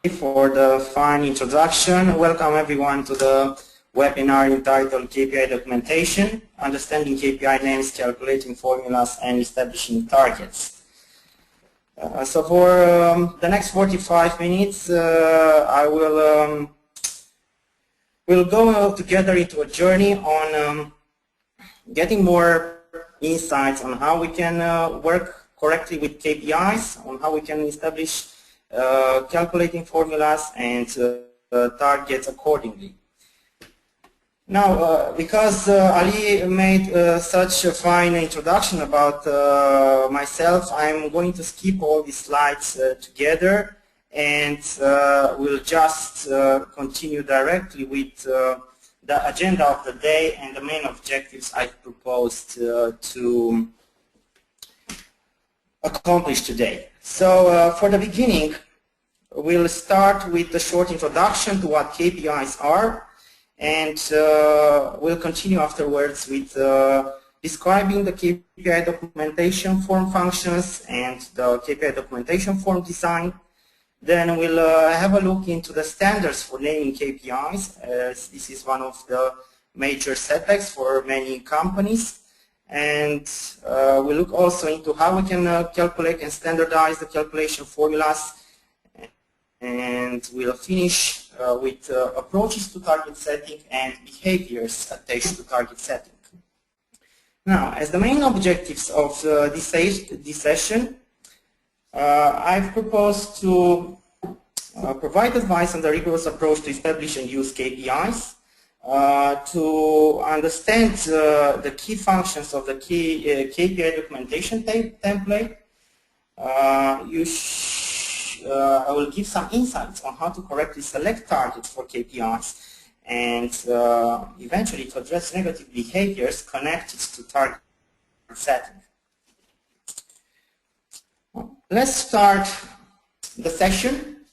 for the fine introduction. Welcome everyone to the webinar entitled KPI Documentation, Understanding KPI Names, Calculating Formulas, and Establishing Targets. So for the next 45 minutes, I will we'll go together into a journey on getting more insights on how we can work correctly with KPIs, on how we can establish calculating formulas and targets accordingly. Now, because Ali made such a fine introduction about myself, I'm going to skip all these slides together, and we'll just continue directly with the agenda of the day and the main objectives I've proposed to accomplish today. So for the beginning, we'll start with a short introduction to what KPIs are, and we'll continue afterwards with describing the KPI Documentation Form functions and the KPI Documentation Form design. Then we'll have a look into the standards for naming KPIs, as this is one of the major setbacks for many companies. And we'll look also into how we can calculate and standardize the calculation formulas. And we'll finish with approaches to target setting and behaviors attached to target setting. Now, as the main objectives of this session, I've proposed to provide advice on the rigorous approach to establish and use KPIs, to understand the key functions of the KPI documentation template. I will give some insights on how to correctly select targets for KPIs and eventually to address negative behaviors connected to target setting. Let's start the session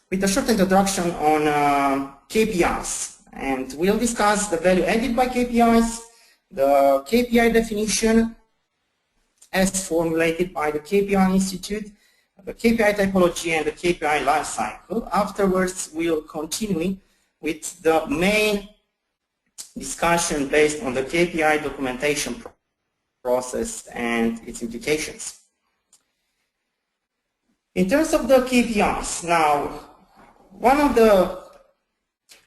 with a short introduction on KPIs, and we'll discuss the value added by KPIs, the KPI definition as formulated by the KPI Institute, the KPI typology, and the KPI lifecycle. Afterwards, we'll continue with the main discussion based on the KPI documentation process and its implications. In terms of the KPIs, now, one of the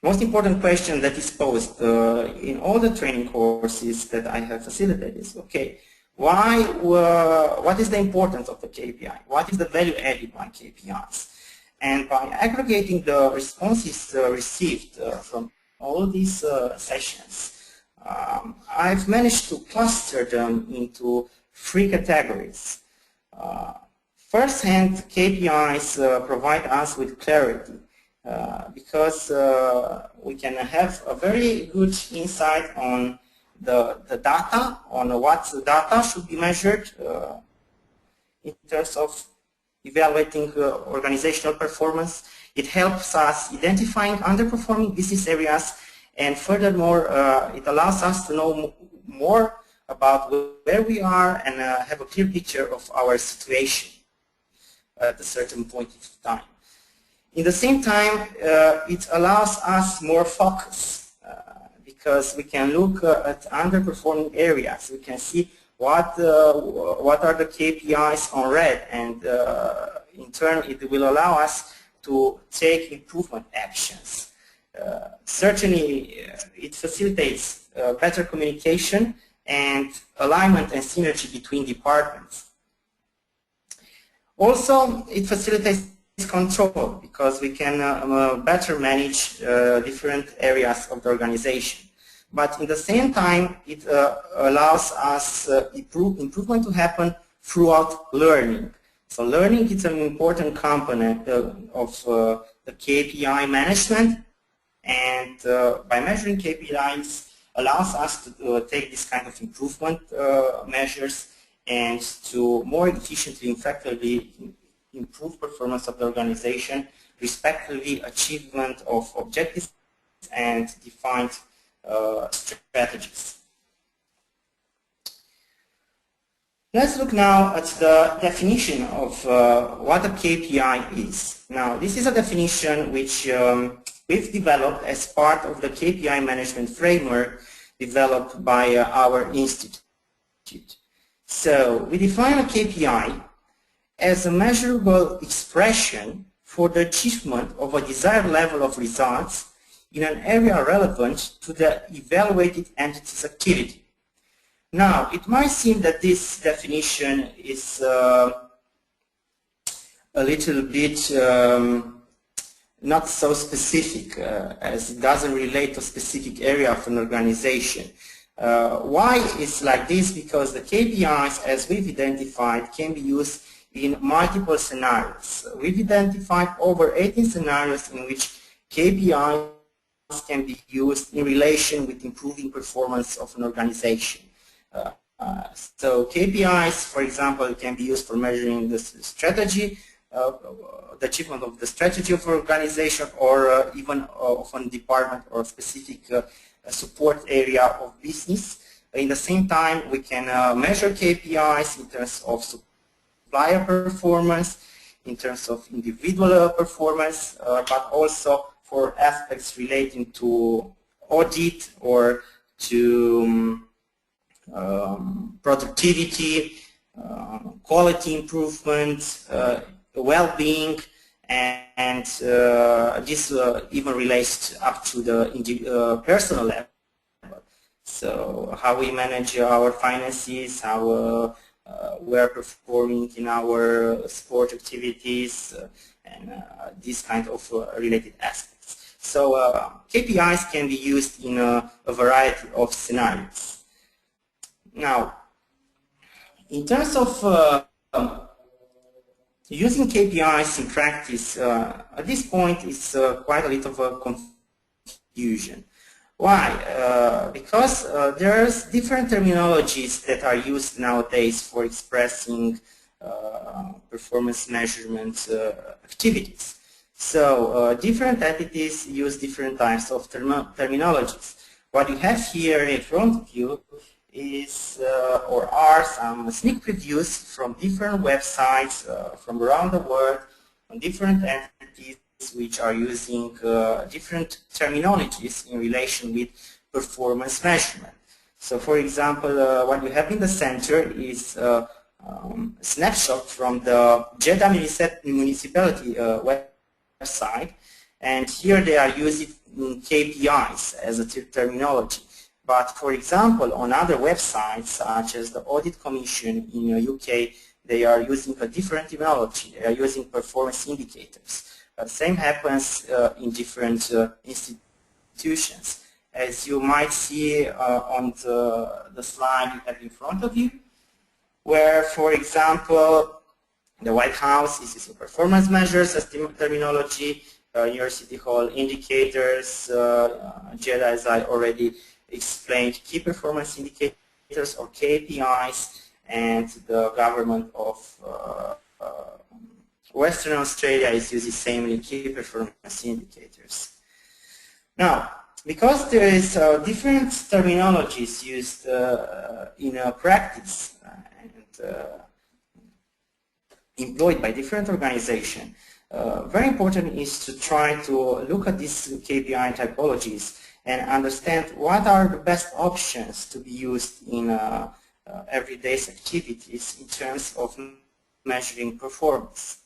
most important questions that is posed in all the training courses that I have facilitated is, okay, what is the importance of the KPI? What is the value added by KPIs? And by aggregating the responses received from all these sessions, I've managed to cluster them into three categories. First-hand, KPIs provide us with clarity because we can have a very good insight on the data, on what the data should be measured in terms of evaluating organizational performance. It helps us identifying underperforming business areas, and furthermore, it allows us to know more about where we are and have a clear picture of our situation at a certain point of time. In the same time, it allows us more focus because we can look at underperforming areas. We can see what are the KPIs on red, and in turn it will allow us to take improvement actions. Certainly, it facilitates better communication and alignment and synergy between departments. Also, it facilitates control because we can better manage different areas of the organization. But in the same time, it allows us improvement to happen throughout learning. So learning is an important component of the KPI management, and by measuring KPIs allows us to take this kind of improvement measures and to more efficiently and effectively improve performance of the organization, respectively achievement of objectives and defined strategies. Let's look now at the definition of what a KPI is. Now, this is a definition which we've developed as part of the KPI management framework developed by our institute. So, we define a KPI as a measurable expression for the achievement of a desired level of results in an area relevant to the evaluated entity's activity. Now, it might seem that this definition is a little bit not so specific, as it doesn't relate to a specific area of an organization. Why it's like this? Because the KPIs, as we've identified, can be used in multiple scenarios. We've identified over 18 scenarios in which KPIs can be used in relation with improving performance of an organization. So KPIs, for example, can be used for measuring the strategy, the achievement of the strategy of an organization, or even of a department or a specific support area of business. In the same time, we can measure KPIs in terms of supplier performance, in terms of individual performance, but also for aspects relating to audit or to productivity, quality improvement, well-being, and this even relates up to the personal level. So how we manage our finances, how we are performing in our sport activities, and these kind of related aspects. So KPIs can be used in a variety of scenarios. Now, in terms of using KPIs in practice, at this point it's quite a little of a confusion. Why? Because there's different terminologies that are used nowadays for expressing performance measurement activities. So different entities use different types of terminologies. What you have here in front of you is or are some sneak previews from different websites from around the world on different entities which are using different terminologies in relation with performance measurement. So for example, what you have in the center is a snapshot from the Jeddah municipality website, and here they are using KPIs as a terminology. But for example, on other websites, such as the Audit Commission in the UK, they are using a different terminology. They are using performance indicators. The same happens in different institutions. As you might see on the slide you have in front of you, where, for example, the White House is using performance measures as terminology, New York City Hall indicators, Jeddah, as I already explained, key performance indicators or KPIs, and the government of Western Australia is using same key performance indicators. Now, because there is different terminologies used in practice and employed by different organizations, very important is to try to look at these KPI typologies and understand what are the best options to be used in everyday activities in terms of measuring performance.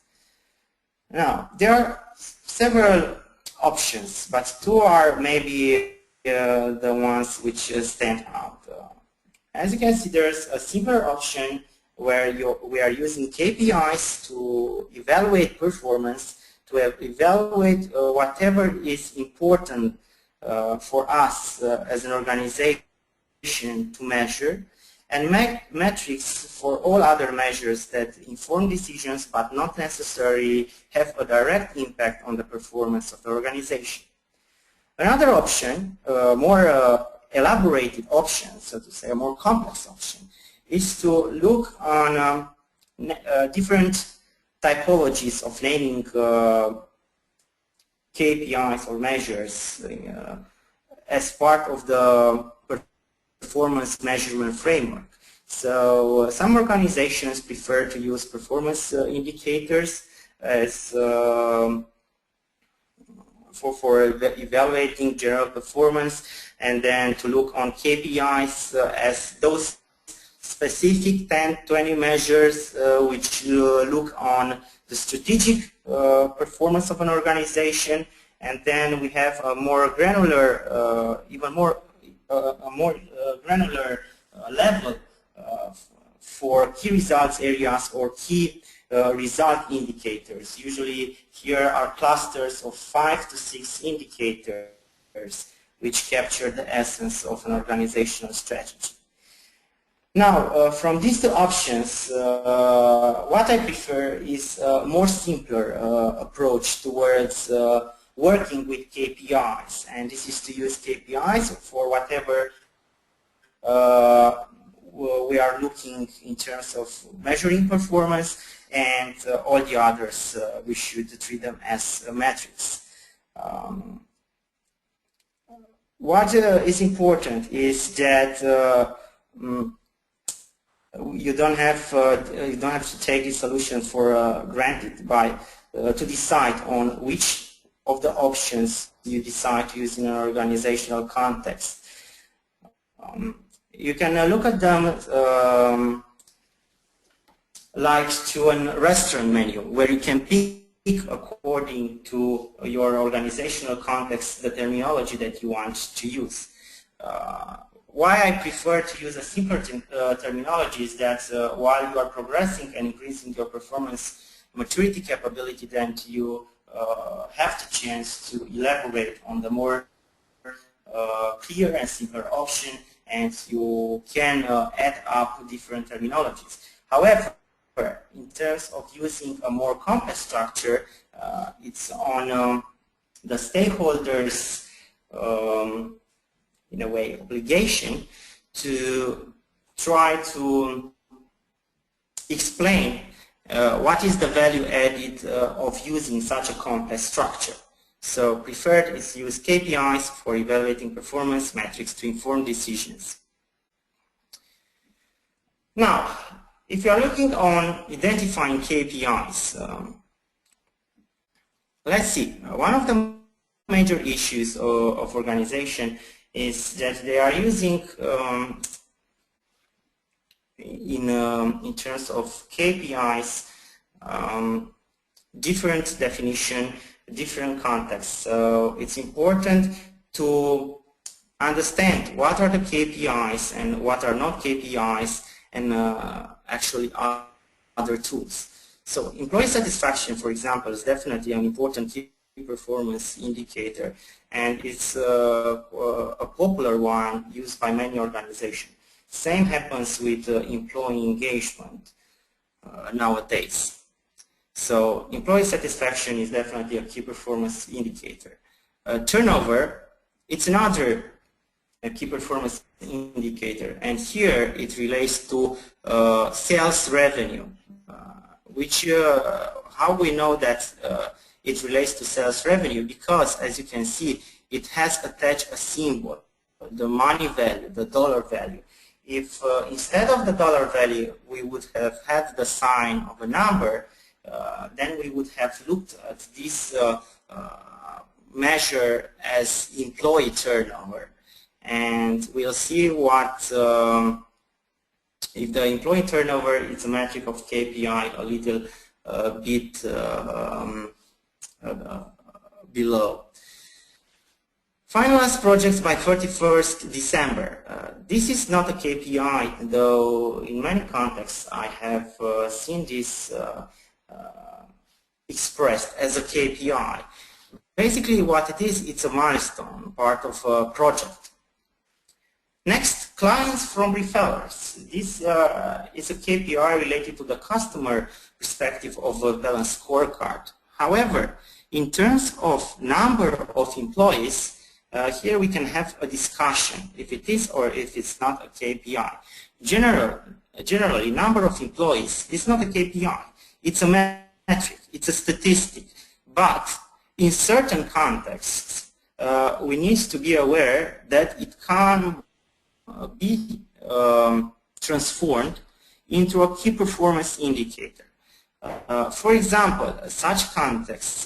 Now, there are several options, but two are maybe the ones which stand out. As you can see, there's a simpler option where we are using KPIs to evaluate performance, to evaluate whatever is important for us as an organization to measure, and metrics for all other measures that inform decisions but not necessarily have a direct impact on the performance of the organization. Another option, more elaborated option, so to say, a more complex option, is to look on different typologies of naming KPIs or measures as part of the performance measurement framework. So some organizations prefer to use performance indicators as for evaluating general performance, and then to look on KPIs as those specific 10-20 measures which look on the strategic performance of an organization. And then we have a more granular, granular level for key results areas or key result indicators. Usually here are clusters of 5 to 6 indicators which capture the essence of an organizational strategy. Now, from these two options, what I prefer is a more simpler approach towards working with KPIs, and this is to use KPIs for whatever we are looking in terms of measuring performance, and all the others we should treat them as metrics. What is important is that you don't have to take this solution for granted by to decide on which of the options you decide to use in an organizational context. You can look at them like to a restaurant menu, where you can pick according to your organizational context the terminology that you want to use. Why I prefer to use a simpler terminology is that while you are progressing and increasing your performance maturity capability, then you have the chance to elaborate on the more clear and simpler option, and you can add up different terminologies. However, in terms of using a more complex structure, it's on the stakeholders' in a way obligation to try to explain what is the value added of using such a complex structure. So preferred is to use KPIs for evaluating performance metrics to inform decisions. Now, if you are looking on identifying KPIs, let's see, one of the major issues of organization is that they are using in terms of KPIs different definition, different contexts. So it's important to understand what are the KPIs and what are not KPIs, and actually other tools. So employee satisfaction, for example, is definitely an important key performance indicator, and it's a popular one used by many organizations. Same happens with employee engagement nowadays. So employee satisfaction is definitely a key performance indicator. Turnover, it's another key performance indicator, and here it relates to sales revenue, which how we know that it relates to sales revenue, because as you can see, it has attached a symbol, the money value, the dollar value. If instead of the dollar value we would have had the sign of a number, then we would have looked at this measure as employee turnover, and we'll see what if the employee turnover is a metric of KPI a little bit below. Finalize projects by 31st December. This is not a KPI, though in many contexts I have seen this expressed as a KPI. Basically what it is, it's a milestone, part of a project. Next, clients from referrals. This is a KPI related to the customer perspective of a balanced scorecard. However, in terms of number of employees, here we can have a discussion if it is or if it's not a KPI. Generally, number of employees is not a KPI. It's a metric, it's a statistic. But in certain contexts, we need to be aware that it can be transformed into a key performance indicator. For example, such contexts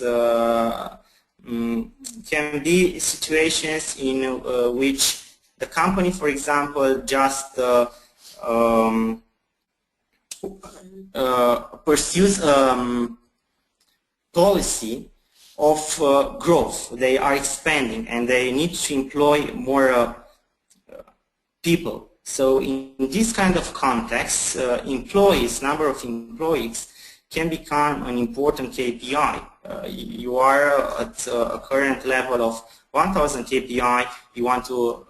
can be situations in which the company, for example, just pursues policy of growth. They are expanding and they need to employ more people. So in this kind of context, number of employees can become an important KPI. You are at a current level of 1,000 KPI, you want to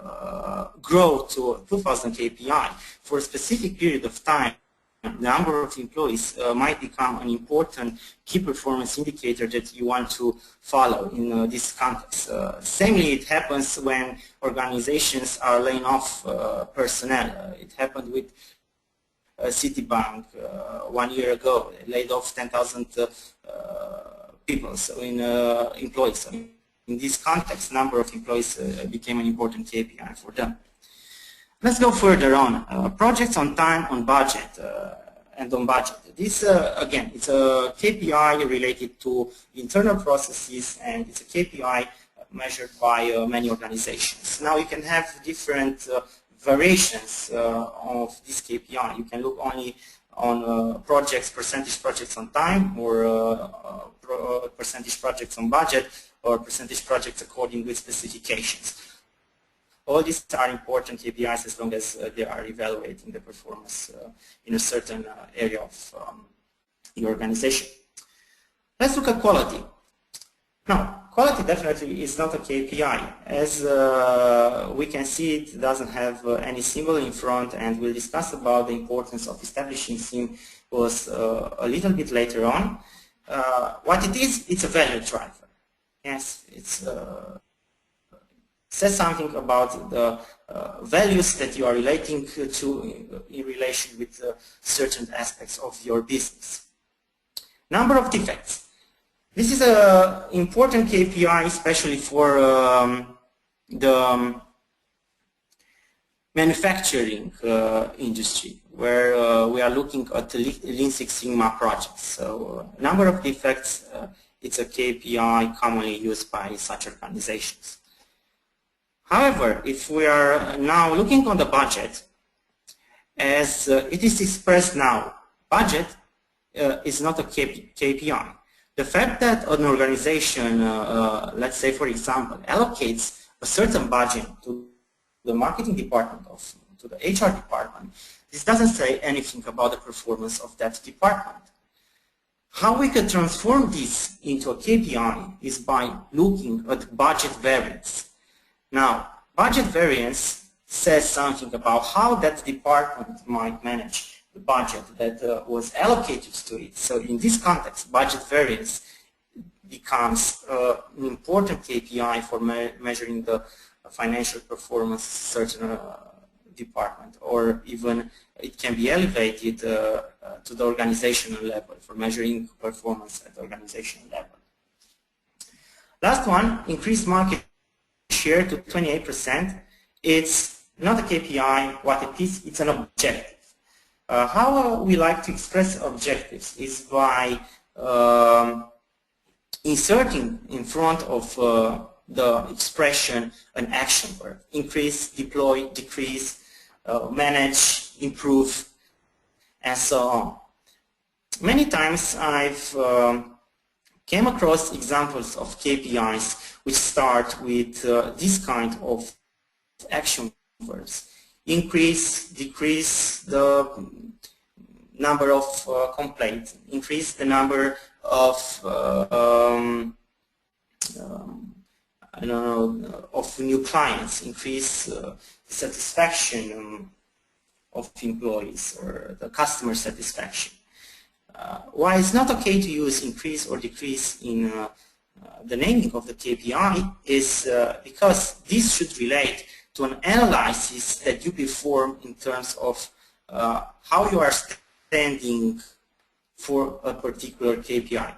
grow to 2,000 KPI. For a specific period of time, the number of employees might become an important key performance indicator that you want to follow in this context. Samely, it happens when organizations are laying off personnel. It happened with Citibank 1 year ago. They laid off 10,000 people, so in employees. So in this context, number of employees became an important KPI for them. Let's go further on. Projects on time, on budget, and on budget. This, again, it's a KPI related to internal processes, and it's a KPI measured by many organizations. Now you can have different variations of this KPI. You can look only on percentage projects on time, or percentage projects on budget, or percentage projects according with specifications. All these are important KPIs as long as they are evaluating the performance in a certain area of your organization. Let's look at quality. Now, quality definitely is not a KPI. As we can see, it doesn't have any symbol in front, and we'll discuss about the importance of establishing symbols a little bit later on. What it is, it's a value driver. Yes, it's says something about the values that you are relating to in relation with certain aspects of your business. Number of defects. This is an important KPI, especially for the manufacturing industry, where we are looking at Lean Six Sigma projects. So number of defects, it's a KPI commonly used by such organizations. However, if we are now looking on the budget, as it is expressed now, budget is not a KPI. The fact that an organization, let's say for example, allocates a certain budget to the marketing department, to the HR department, this doesn't say anything about the performance of that department. How we could transform this into a KPI is by looking at budget variance. Now, budget variance says something about how that department might manage the budget that was allocated to it. So in this context, budget variance becomes an important KPI for measuring the financial performance of a certain department, or even it can be elevated to the organizational level for measuring performance at the organizational level. Last one, increased market share to 28%. It's not a KPI. What it is, it's an objective. How we like to express objectives is by inserting in front of the expression an action verb. Increase, deploy, decrease, manage, improve, and so on. Many times I've came across examples of KPIs which start with this kind of action verbs. Increase, decrease the number of complaints, increase the number of I don't know, of new clients, increase the satisfaction of employees, or the customer satisfaction. Why it's not okay to use increase or decrease in the naming of the KPI is because this should relate to an analysis that you perform in terms of how you are standing for a particular KPI.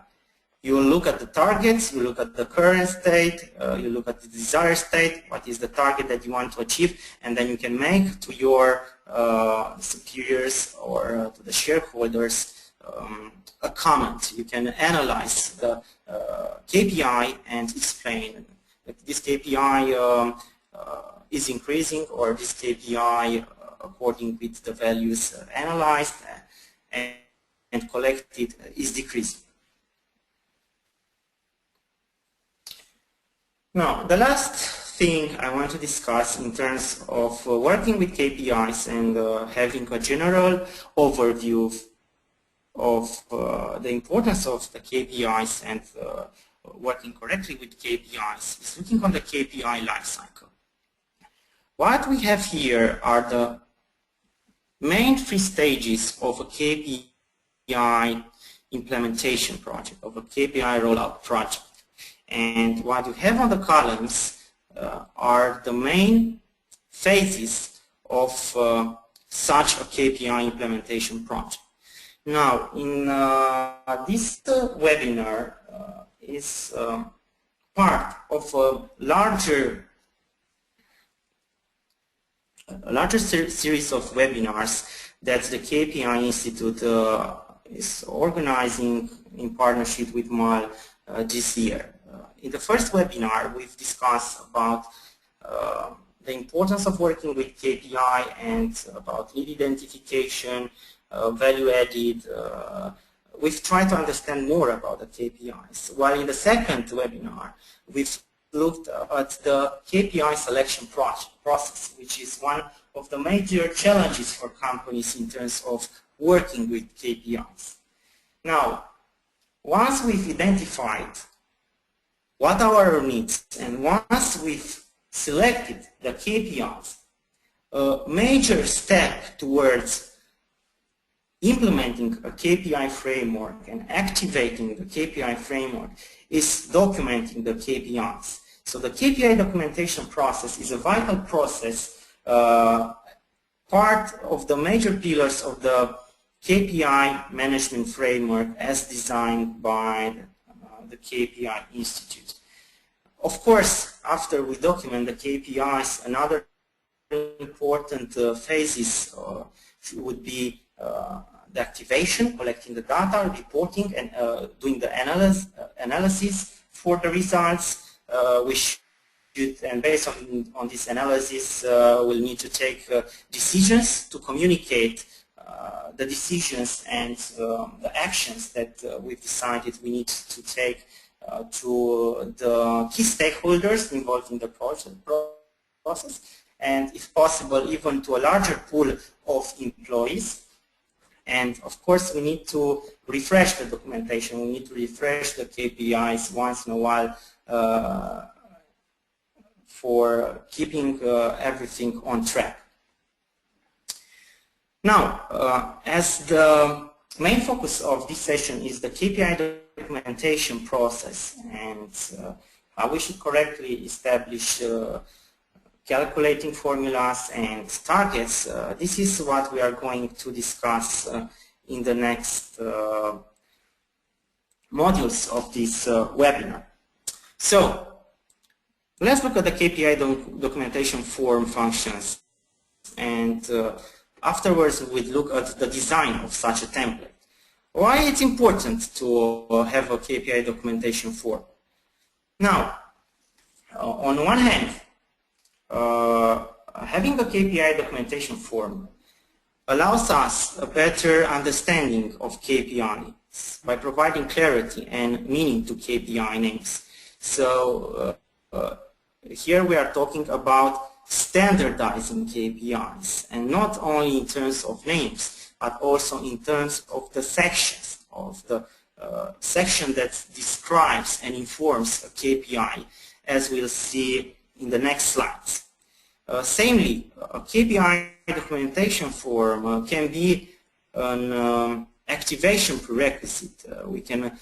You will look at the targets, you look at the current state, you look at the desired state, what is the target that you want to achieve, and then you can make to your superiors or to the shareholders a comment. You can analyze the KPI and explain that this KPI is increasing or this KPI according with the values analyzed and collected is decreasing. Now, the last thing I want to discuss in terms of working with KPIs and having a general overview of the importance of the KPIs and working correctly with KPIs is looking on the KPI lifecycle. What we have here are the main 3 stages of a KPI implementation project, of a KPI rollout project. And what you have on the columns are the main phases of such a KPI implementation project. Now, in this webinar is part of a larger series of webinars that the KPI Institute is organizing in partnership with MAL this year. In the first webinar, we've discussed about the importance of working with KPI and about need identification, value added. We've tried to understand more about the KPIs. While in the second webinar, we've looked at the KPI selection process, which is one of the major challenges for companies in terms of working with KPIs. Now, once we've identified what are our needs and once we've selected the KPIs, a major step towards implementing a KPI framework and activating the KPI framework is documenting the KPIs. So the KPI documentation process is a vital process, part of the major pillars of the KPI management framework as designed by the KPI Institute. Of course, after we document the KPIs, another important phases would be the activation, collecting the data, reporting, and doing the analysis for the results. We should, and based on this analysis, we'll need to take decisions to communicate the decisions and the actions that we've decided we need to take to the key stakeholders involved in the process, and if possible even to a larger pool of employees. And of course we need to refresh the documentation, we need to refresh the KPIs once in a while for keeping everything on track. Now, as the main focus of this session is the KPI documentation process and how we should correctly establish calculating formulas and targets, this is what we are going to discuss in the next modules of this webinar. So, let's look at the KPI documentation form functions, and afterwards we'll look at the design of such a template. Why it's important to have a KPI documentation form? Now, on one hand, having a KPI documentation form allows us a better understanding of KPIs by providing clarity and meaning to KPI names. So here we are talking about standardizing KPIs, and not only in terms of names, but also in terms of the sections, of the section that describes and informs a KPI, as we'll see in the next slides. Samely, a KPI documentation form can be an activation prerequisite. We can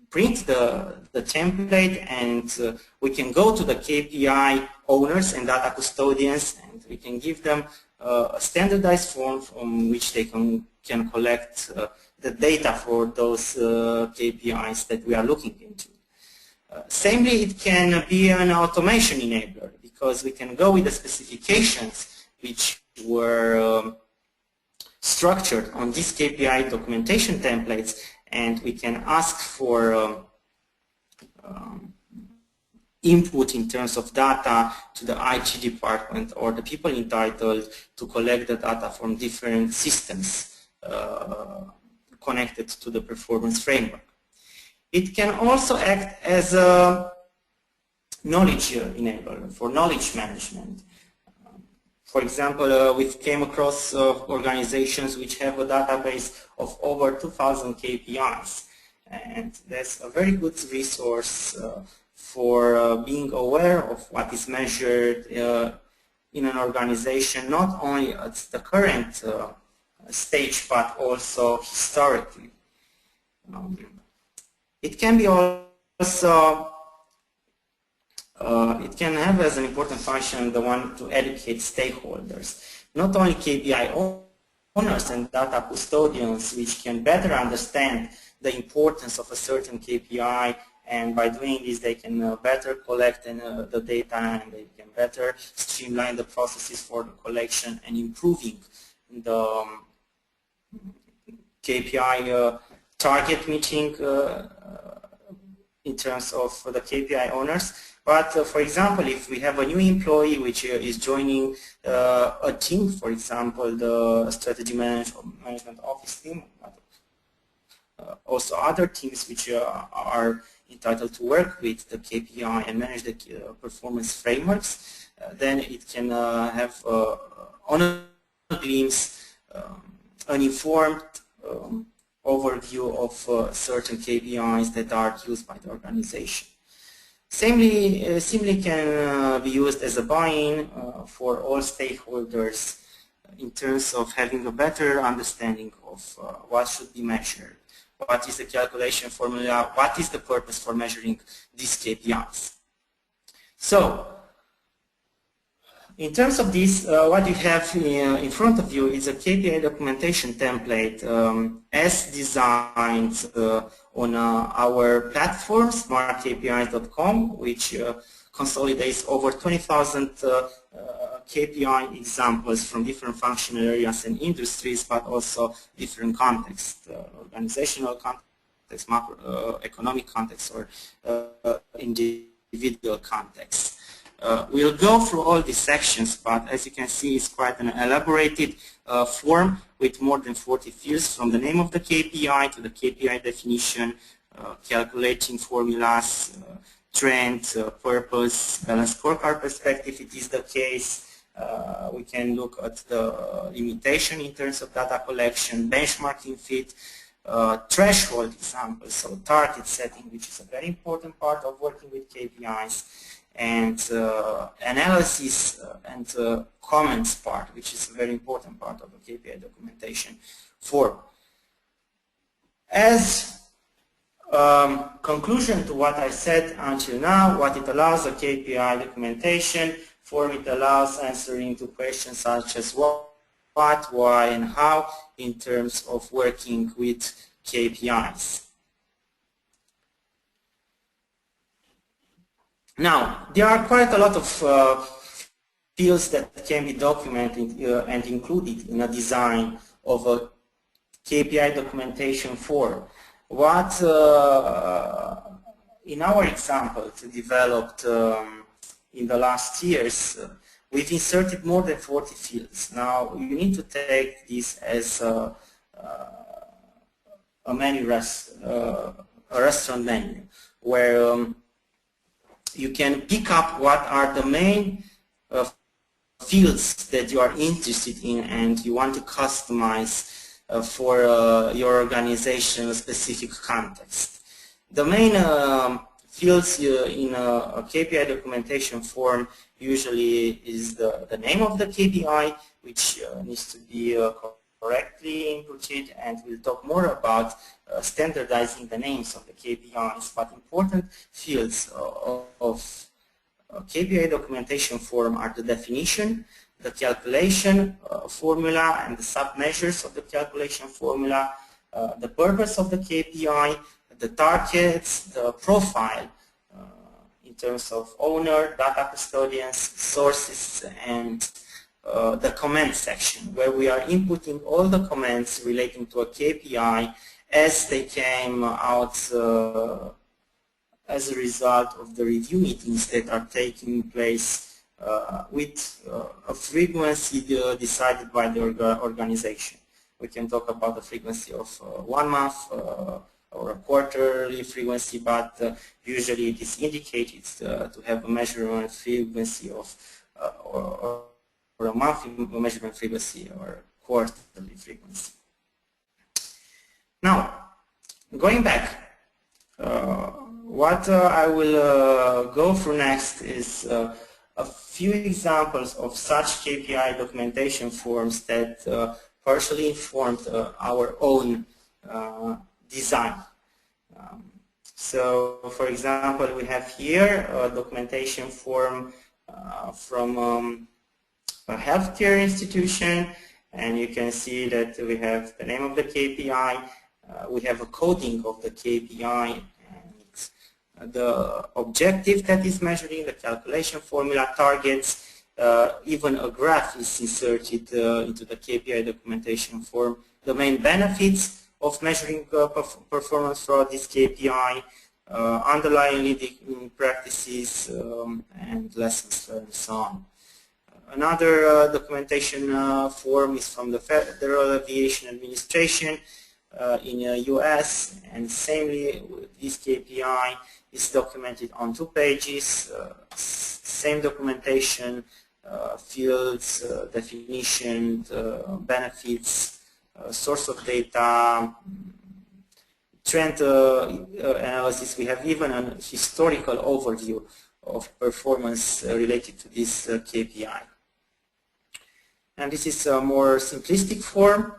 print the template and we can go to the KPI owners and data custodians and we can give them a standardized form from which they can collect the data for those KPIs that we are looking into. Samely, it can be an automation enabler because we can go with the specifications which were structured on these KPI documentation templates, and we can ask for input in terms of data to the IT department or the people entitled to collect the data from different systems connected to the performance framework. It can also act as a knowledge enabler for knowledge management. For example, we came across organizations which have a database of over 2,000 KPIs, and that's a very good resource for being aware of what is measured in an organization, not only at the current stage but also historically. It can be also it can have as an important function the one to educate stakeholders, not only KPI owners and data custodians, which can better understand the importance of a certain KPI, and by doing this they can better collect the data, and they can better streamline the processes for the collection and improving the KPI target meeting in terms of the KPI owners. But for example, if we have a new employee which is joining a team, for example, the strategy management office team, also other teams which are entitled to work with the KPI and manage the performance frameworks, then it can have on a glimpse an informed overview of certain KPIs that are used by the organization. Samely can be used as a buy-in for all stakeholders in terms of having a better understanding of what should be measured, what is the calculation formula, what is the purpose for measuring these KPIs. So, in terms of this, what you have in front of you is a KPI documentation template as designed on our platform, smartkpis.com, which consolidates over 20,000 KPI examples from different functional areas and industries, but also different contexts, organizational context, macroeconomic context, or individual context. We'll go through all these sections, but as you can see, it's quite an elaborated form with more than 40 fields, from the name of the KPI to the KPI definition, calculating formulas, trend, purpose, balanced scorecard perspective. It is the case. We can look at the limitation in terms of data collection, benchmarking fit, threshold examples, so target setting, which is a very important part of working with KPIs, and analysis and comments part, which is a very important part of the KPI documentation form. As conclusion to what I said until now, what it allows the KPI documentation form, it allows answering to questions such as what, why, and how in terms of working with KPIs. Now, there are quite a lot of fields that can be documented and included in a design of a KPI documentation form. What, in our example, developed in the last years, we've inserted more than 40 fields. Now, you need to take this as a menu, a restaurant menu, where you can pick up what are the main fields that you are interested in and you want to customize for your organization specific context. The main fields in a KPI documentation form usually is the name of the KPI, which needs to be correctly inputted, and we'll talk more about standardizing the names of the KPIs. But important fields of KPI documentation form are the definition, the calculation formula and the sub-measures of the calculation formula, the purpose of the KPI, the targets, the profile in terms of owner, data custodians, sources, and the comment section, where we are inputting all the comments relating to a KPI as they came out as a result of the review meetings that are taking place with a frequency decided by the organization. We can talk about the frequency of 1 month or a quarterly frequency, but usually it is indicated to have a measurement frequency of or a monthly measurement frequency or quarterly frequency. Now, going back, what I will go through next is a few examples of such KPI documentation forms that partially informed our own design. So, for example, we have here a documentation form from a healthcare institution, and you can see that we have the name of the KPI, we have a coding of the KPI, and the objective that is measuring, the calculation formula, targets, even a graph is inserted into the KPI documentation form, the main benefits of measuring performance for this KPI, underlying leading practices, and lessons learned, and so on. Another documentation form is from the Federal Aviation Administration in the US, and samely this KPI is documented on 2 pages, same documentation, fields, definition, benefits, source of data, trend analysis. We have even a historical overview of performance related to this KPI. And this is a more simplistic form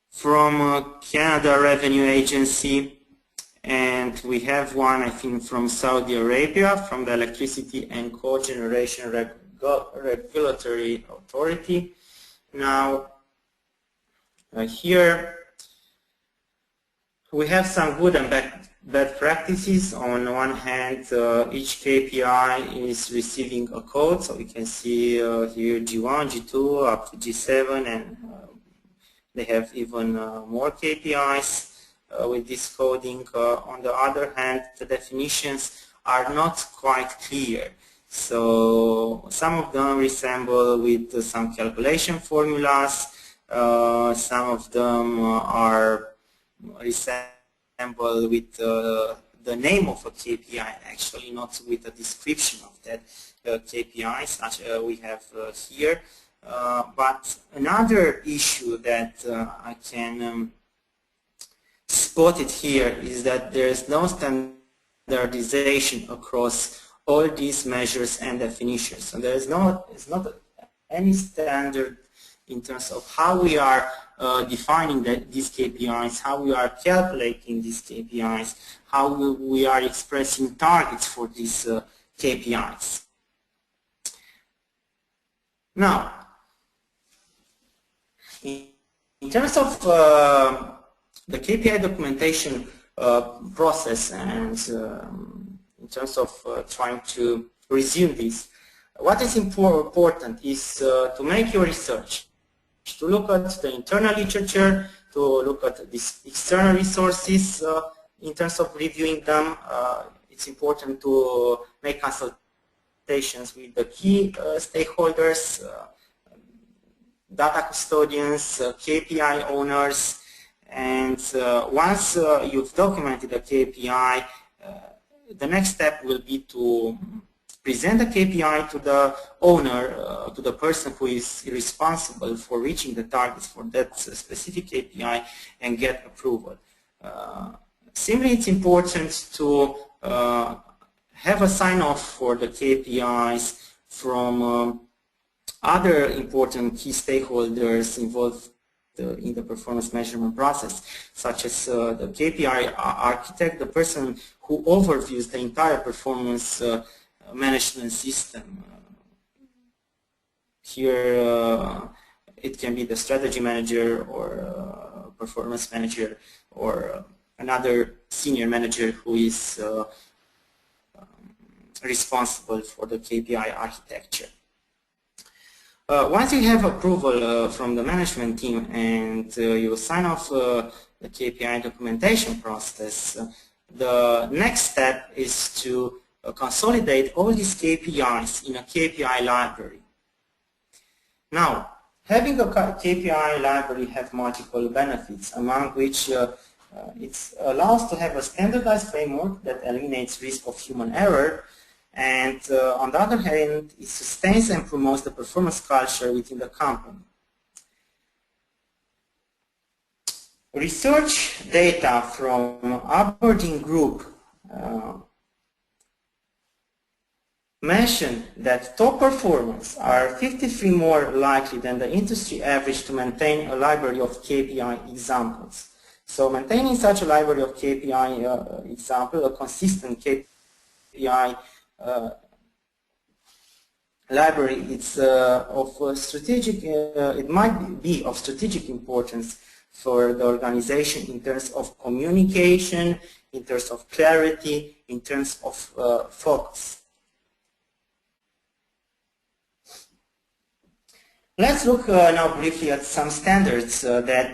from Canada Revenue Agency, and we have one, I think, from Saudi Arabia, from the Electricity and Cogeneration Regulatory Authority. Now, here we have some good and bad practices. On one hand, each KPI is receiving a code, so we can see here G1, G2, up to G7, and they have even more KPIs with this coding. On the other hand, the definitions are not quite clear. So some of them resemble with some calculation formulas, some of them are resemble with the name of a KPI, actually not with a description of that KPI, such we have here. But another issue that I can spot it here is that there is no standardization across all these measures and definitions. So there is not any standard in terms of how we are defining these KPIs, how we are calculating these KPIs, how we are expressing targets for these KPIs. Now, in terms of the KPI documentation process, and in terms of trying to resume this, what is important is to make your research, to look at the internal literature, to look at these external resources in terms of reviewing them. It's important to make consultations with the key stakeholders, data custodians, KPI owners, and once you've documented a KPI, the next step will be to present the KPI to the owner, to the person who is responsible for reaching the targets for that specific KPI, and get approval. Similarly, it's important to have a sign-off for the KPIs from other important key stakeholders involved in the performance measurement process, such as the KPI architect, the person who overviews the entire performance management system. Here it can be the strategy manager or performance manager or another senior manager who is responsible for the KPI architecture. Once you have approval from the management team and you sign off the KPI documentation process, the next step is to consolidate all these KPIs in a KPI library. Now, having a KPI library have multiple benefits, among which it allows to have a standardized framework that eliminates risk of human error, and on the other hand, it sustains and promotes the performance culture within the company. Research data from Aberdeen Group mentioned that top performers are 53 more likely than the industry average to maintain a library of KPI examples. So maintaining such a library of KPI example, a consistent KPI library, it's of strategic. It might be of strategic importance for the organization in terms of communication, in terms of clarity, in terms of focus. Let's look now briefly at some standards that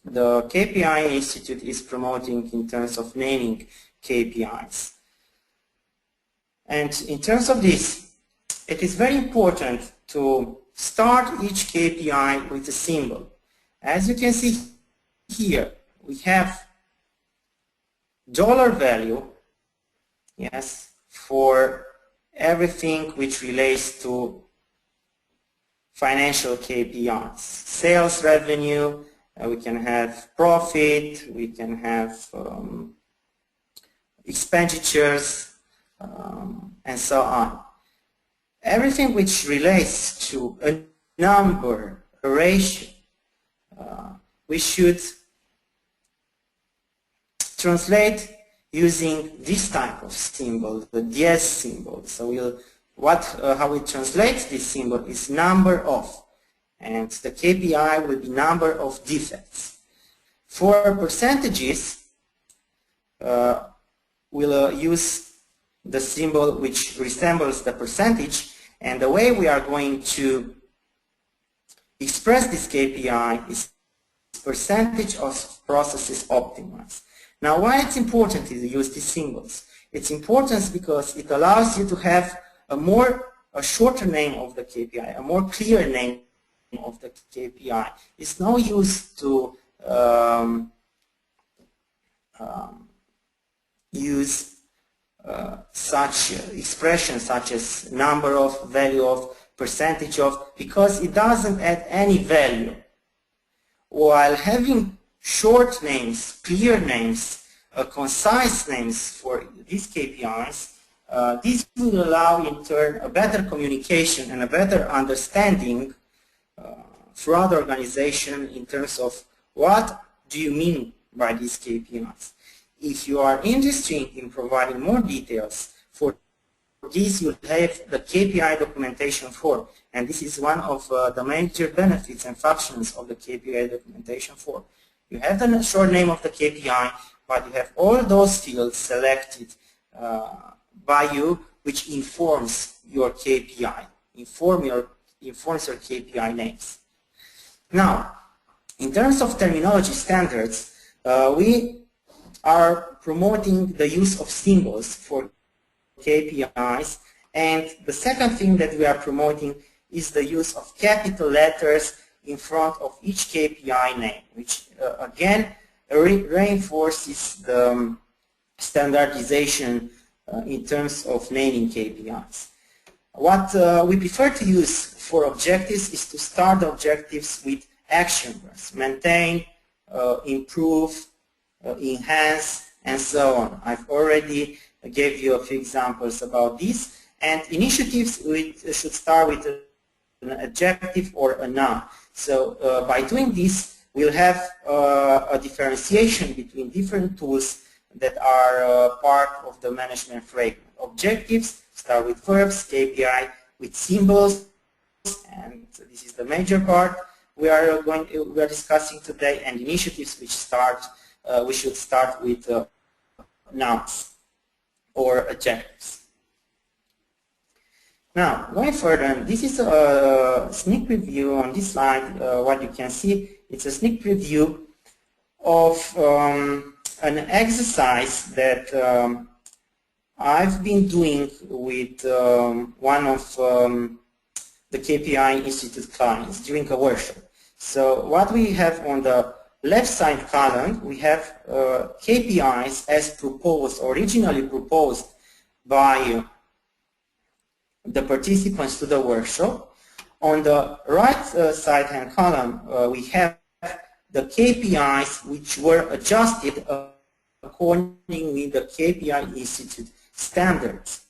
the KPI Institute is promoting in terms of naming KPIs. And in terms of this, it is very important to start each KPI with a symbol. As you can see here, we have dollar value, yes, for everything which relates to financial KPIs. Sales revenue, we can have profit, we can have expenditures, and so on. Everything which relates to a number, a ratio, we should translate using this type of symbol, the DS symbol. So how we translate this symbol is number of, and the KPI will be number of defects. For percentages, we'll use the symbol which resembles the percentage, and the way we are going to express this KPI is percentage of processes optimized. Now, why it's important to use these symbols? It's important because it allows you to have a shorter name of the KPI, a more clear name of the KPI. It's no use to use such expressions such as number of, value of, percentage of, because it doesn't add any value. While having short names, clear names, concise names for these KPIs, this will allow in turn a better communication and a better understanding throughout the organization in terms of what do you mean by these KPIs. If you are interested in providing more details, for this you have the KPI Documentation Form, and this is one of the major benefits and functions of the KPI Documentation Form. You have the short name of the KPI, but you have all those fields selected by you, which informs your KPI, informs your KPI names. Now, in terms of terminology standards, we are promoting the use of symbols for KPIs, and the second thing that we are promoting is the use of capital letters in front of each KPI name, which again reinforces the standardization in terms of naming KPIs. What we prefer to use for objectives is to start the objectives with action words: maintain, improve, enhance, and so on. I've already gave you a few examples about this. And initiatives, we should start with an adjective or a noun. So by doing this, we'll have a differentiation between different tools that are part of the management framework. Objectives start with verbs, KPI with symbols, and this is the major part we are discussing today, and initiatives which we should start with nouns or adjectives. Now, going further, this is a sneak preview on this slide. What you can see, it's a sneak preview of an exercise that I've been doing with one of the KPI Institute clients during a workshop. So what we have on the left side column, we have KPIs as proposed, originally proposed by the participants to the workshop. On the right side hand column, we have the KPIs which were adjusted according with the KPI Institute standards.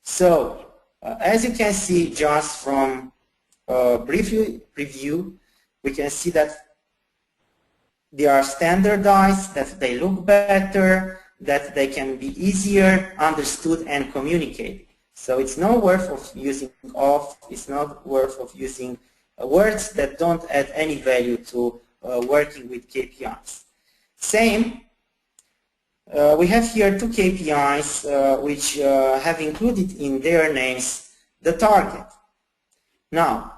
So, as you can see just from a brief review, we can see that they are standardized, that they look better, that they can be easier understood and communicated. So it's not worth of using off, it's not worth of using words that don't add any value to working with KPIs. Same, we have here two KPIs which have included in their names the target. Now,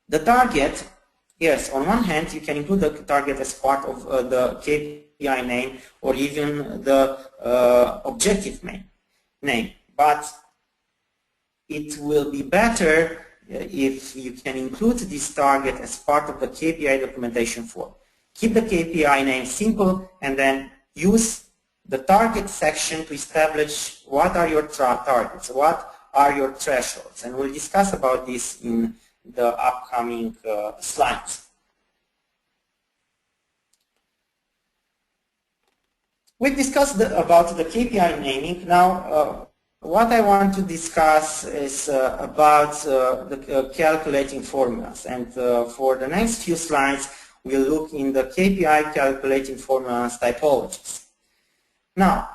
the target, yes, on one hand you can include the target as part of the KPI name or even the objective name, but it will be better if you can include this target as part of the KPI documentation form. Keep the KPI name simple and then use the target section to establish what are your targets, what are your thresholds, and we'll discuss about this in the upcoming slides. We've discussed about the KPI naming. Now, what I want to discuss is about the calculating formulas, and for the next few slides we'll look in the KPI calculating formulas typologies. Now,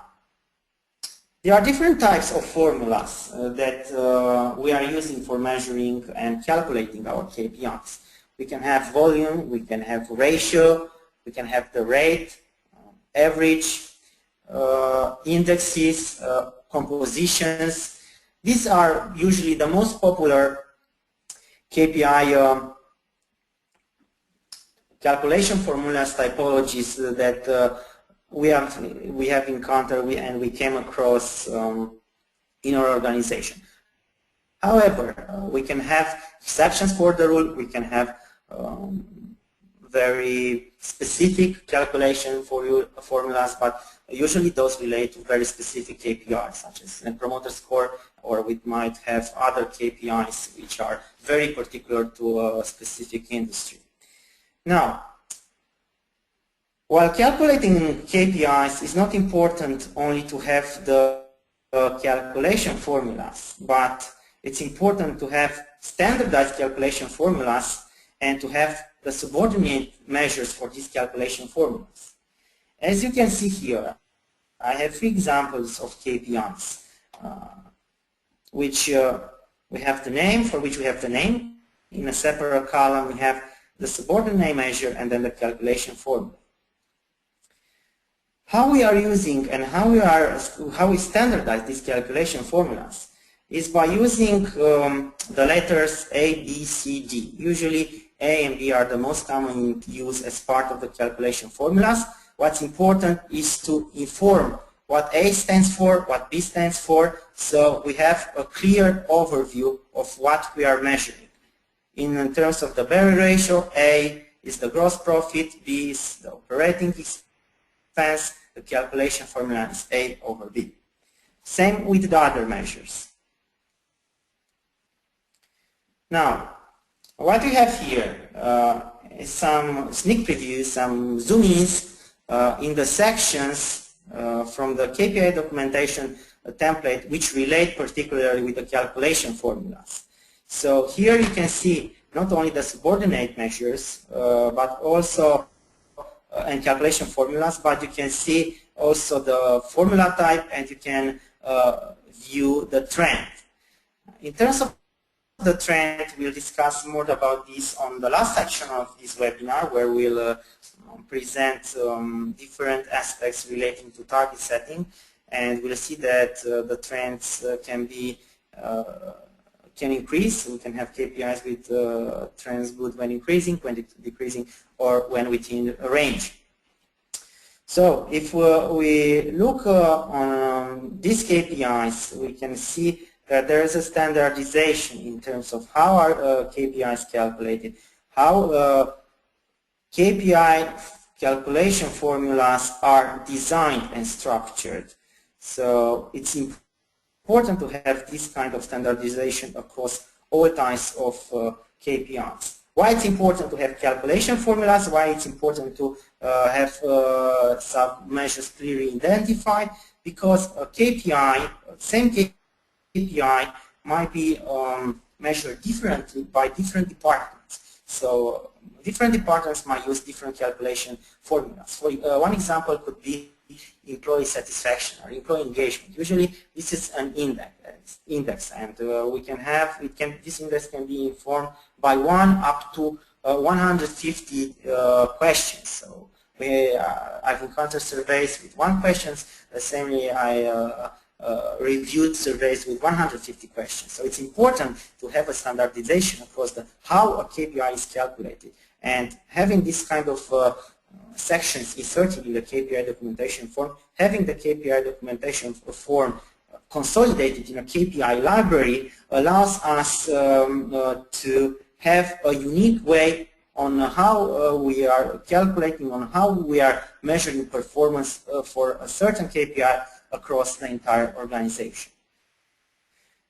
there are different types of formulas that we are using for measuring and calculating our KPIs. We can have volume, we can have ratio, we can have the rate, average, indexes, compositions. These are usually the most popular KPI calculation formulas typologies that we have encountered and we came across in our organization. However, we can have exceptions for the rule. We can have very specific calculation formulas, but usually those relate to very specific KPIs, such as Net Promoter Score, or we might have other KPIs which are very particular to a specific industry. Now, while calculating KPIs is not important only to have the calculation formulas, but it's important to have standardized calculation formulas and to have the subordinate measures for these calculation formulas. As you can see here, I have three examples of KPIs, which we have the name, for which we have the name. In a separate column, we have the subordinate measure and then the calculation formula. How we are using and how we standardize these calculation formulas is by using the letters A, B, C, D. Usually A and B are the most common used as part of the calculation formulas. What's important is to inform what A stands for, what B stands for, so we have a clear overview of what we are measuring. In terms of the Berry ratio, A is the gross profit, B is the operating expense, the calculation formula is A over B. Same with the other measures. Now, what we have here is some sneak previews, some zoom-ins in the sections from the KPI documentation template which relate particularly with the calculation formulas. So here you can see not only the subordinate measures but also and calculation formulas, but you can see also the formula type and you can view the trend. In terms of the trend, we'll discuss more about this on the last section of this webinar, where we'll present different aspects relating to target setting, and we'll see that the trends can increase. We can have KPIs with trends good when increasing, when decreasing, or when within a range. So if we look on these KPIs, we can see that there is a standardization in terms of how our KPIs calculated, how KPI calculation formulas are designed and structured. So it's important to have this kind of standardization across all types of KPIs. Why it's important to have calculation formulas, why it's important to have some measures clearly identified, because a KPI, same KPI might be measured differently by different departments. So different departments might use different calculation formulas. For one example could be employee satisfaction or employee engagement. Usually this is an index, and this index can be informed by 1 up to 150 questions. So I've encountered surveys with 1 question. The same way I reviewed surveys with 150 questions. So it's important to have a standardization across how a KPI is calculated, and having this kind of sections inserted in the KPI documentation form, having the KPI documentation form consolidated in a KPI library allows us to have a unique way on how we are calculating, on how we are measuring performance for a certain KPI across the entire organization.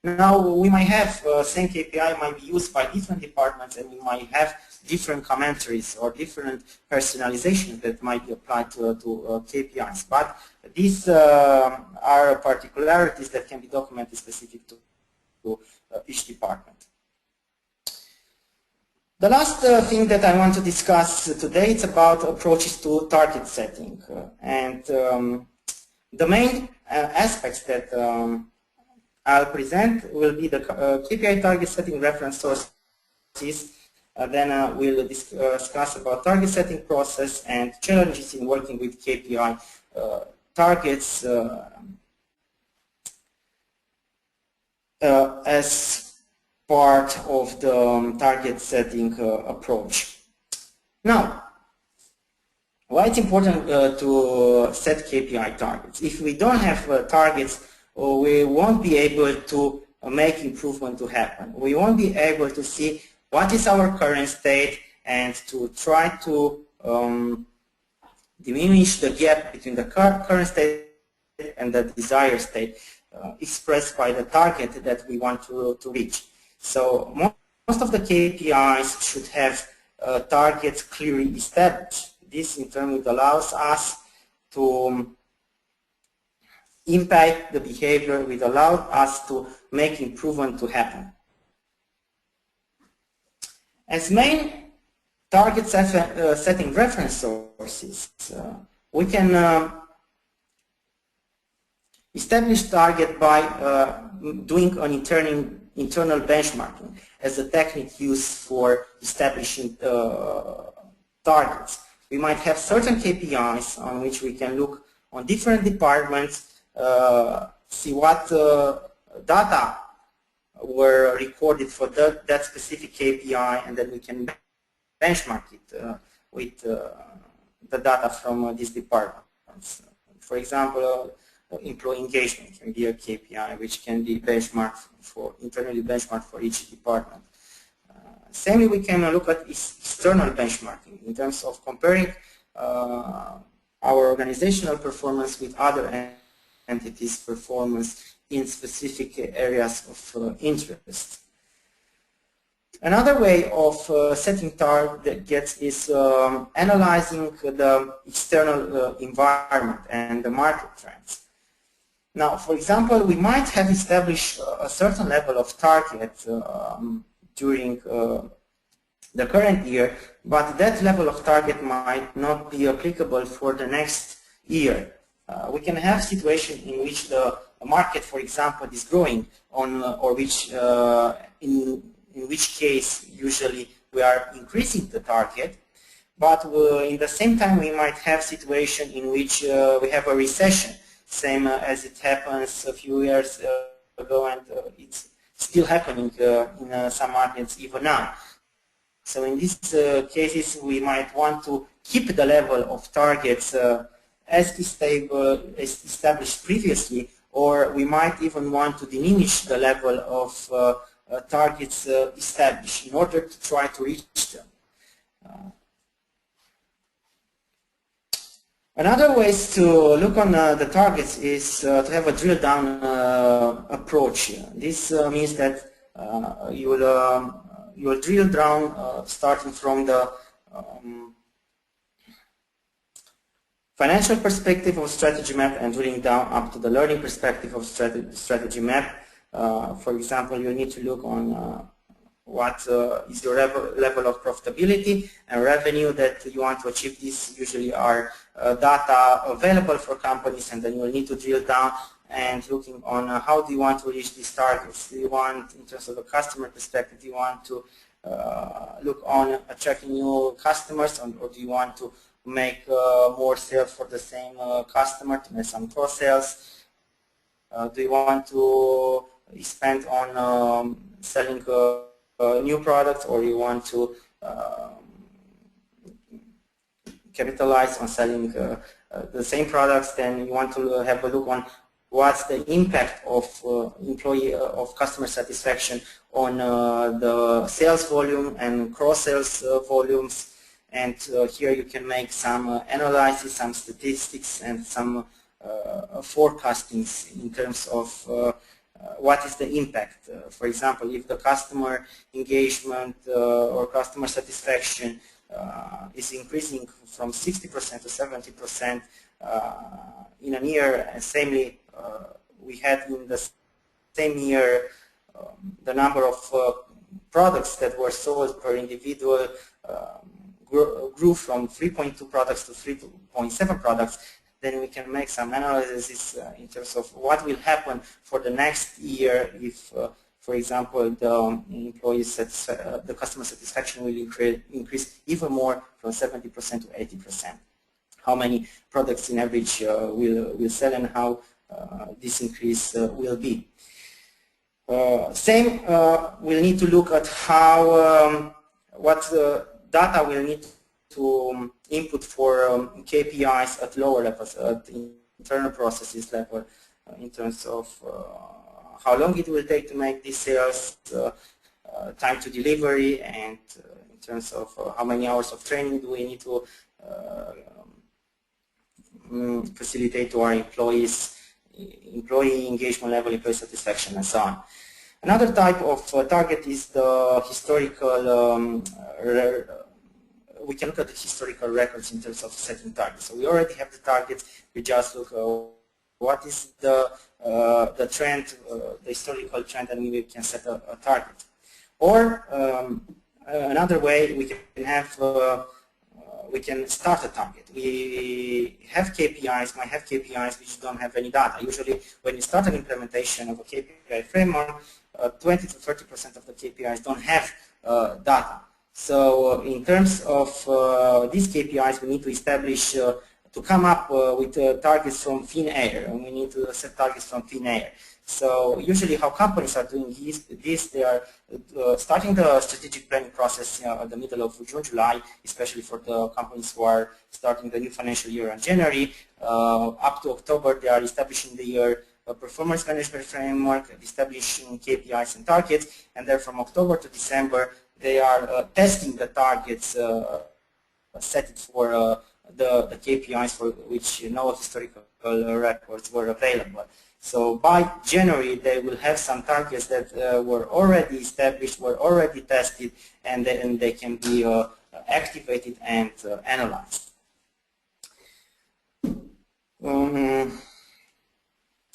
Now, we might have same KPI might be used by different departments, and we might have different commentaries or different personalizations that might be applied to KPIs. But these are particularities that can be documented specific to each department. The last thing that I want to discuss today is about approaches to target setting. And the main aspects that I'll present will be the KPI target setting reference sources. Then we'll discuss about target setting process and challenges in working with KPI targets as part of the target setting approach. Now, why it's important to set KPI targets? If we don't have targets, we won't be able to make improvement to happen. We won't be able to see what is our current state and to try to diminish the gap between the current state and the desired state expressed by the target that we want to reach. So most of the KPIs should have targets clearly established. This in turn allows us to impact the behavior, it allows us to make improvement to happen. As main target setting reference sources, we can establish target by doing an internal benchmarking as a technique used for establishing targets. We might have certain KPIs on which we can look on different departments, see what data were recorded for that specific KPI, and then we can benchmark it with the data from these departments. For example, employee engagement can be a KPI which can be benchmarked internally benchmarked for each department. Same, we can look at external benchmarking in terms of comparing our organizational performance with other entities' performance in specific areas of interest. Another way of setting targets is analyzing the external environment and the market trends. Now, for example, we might have established a certain level of target during the current year, but that level of target might not be applicable for the next year. We can have situations in which the market, for example, is growing on, or which in in which case usually we are increasing the target. But in the same time we might have situation in which we have a recession, same as it happens a few years ago, and it's still happening in some markets even now. So in these cases we might want to keep the level of targets as established previously, or we might even want to diminish the level of targets established in order to try to reach them. Another ways to look on the targets is to have a drill down approach. This means that you will drill down starting from the financial perspective of strategy map and drilling down up to the learning perspective of strategy map. For example, you need to look on what is your level of profitability and revenue that you want to achieve. These usually are data available for companies, and then you will need to drill down and looking on how do you want to reach these targets. Do you want, in terms of the customer perspective, do you want to look on attracting new customers, or do you want to make more sales for the same customer, to make some cross sales? Do you want to spend on selling new products, or you want to capitalize on selling the same products? Then you want to have a look on what's the impact of customer satisfaction on the sales volume and cross sales volumes. And here you can make some analysis, some statistics, and some forecastings in terms of what is the impact. For example, if the customer engagement or customer satisfaction is increasing from 60% to 70% in a year, and samely we had in the same year the number of products that were sold per individual grew from 3.2 products to 3.7 products, then we can make some analysis in terms of what will happen for the next year if, for example, the customer satisfaction will increase even more from 70% to 80%. How many products in average will sell, and how this increase will be. Same, we'll need to look at how what data we'll need to input for KPIs at lower levels, at internal processes level, in terms of how long it will take to make these sales, time to delivery, and in terms of how many hours of training do we need to facilitate to our employees, employee engagement level, employee satisfaction, and so on. Another type of target is the historical, we can look at the historical records in terms of setting targets. So we already have the targets, we just look what is the trend, the historical trend, and we can set a target. Or another way we can have, we can start a target. We have KPIs, might have KPIs which don't have any data. Usually when you start an implementation of a KPI framework, 20 to 30% of the KPIs don't have data. So in terms of these KPIs, we need to establish, to come up with targets from thin air, and we need to set targets from thin air. So usually how companies are doing this, they are starting the strategic planning process at the middle of June, July, especially for the companies who are starting the new financial year in January. Up to October, they are establishing the year performance management framework, establishing KPIs and targets, and then from October to December, they are testing the targets set for the KPIs for which no historical records were available. So by January, they will have some targets that were already established, were already tested, and then they can be activated and analyzed.